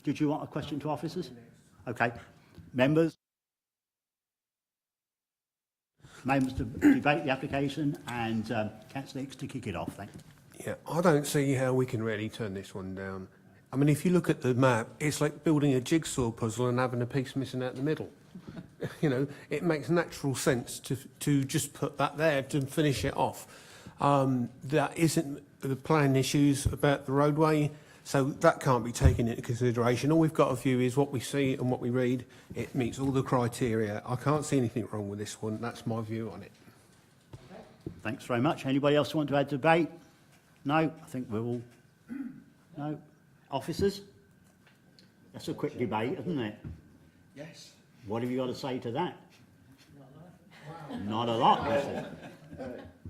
Did you want a question to officers? Okay, members? Members to debate the application and Councillor Hicks to kick it off. Thank you. Yeah, I don't see how we can really turn this one down. I mean, if you look at the map, it's like building a jigsaw puzzle and having a piece missing out the middle. You know, it makes natural sense to just put that there to finish it off. That isn't the plan issues about the roadway, so that can't be taken into consideration. All we've got to view is what we see and what we read. It meets all the criteria. I can't see anything wrong with this one. That's my view on it. Thanks very much. Anybody else want to add debate? No? I think we're all... No? Officers? That's a quick debate, isn't it? Yes. What have you got to say to that? Not a lot, is it?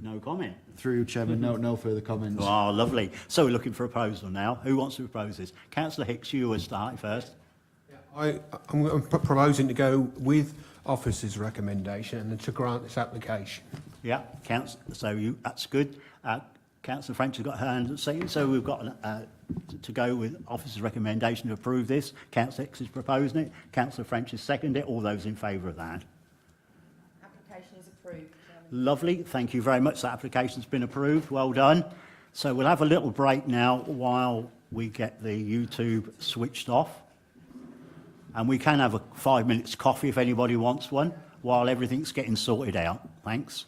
No comment. Through you, Chairman, no further comments. Oh, lovely. So we're looking for a proposal now. Who wants to propose this? Councillor Hicks, you will start first. I'm proposing to go with officers' recommendation and to grant this application. Yeah, that's good. Councillor French has got her hand up, so we've got to go with officers' recommendation to approve this. Councillor Hicks is proposing it. Councillor French has seconded it. All those in favour of that? Application is approved. Lovely. Thank you very much. That application's been approved. Well done. So we'll have a little break now while we get the YouTube switched off. And we can have a 5 minutes coffee if anybody wants one while everything's getting sorted out. Thanks.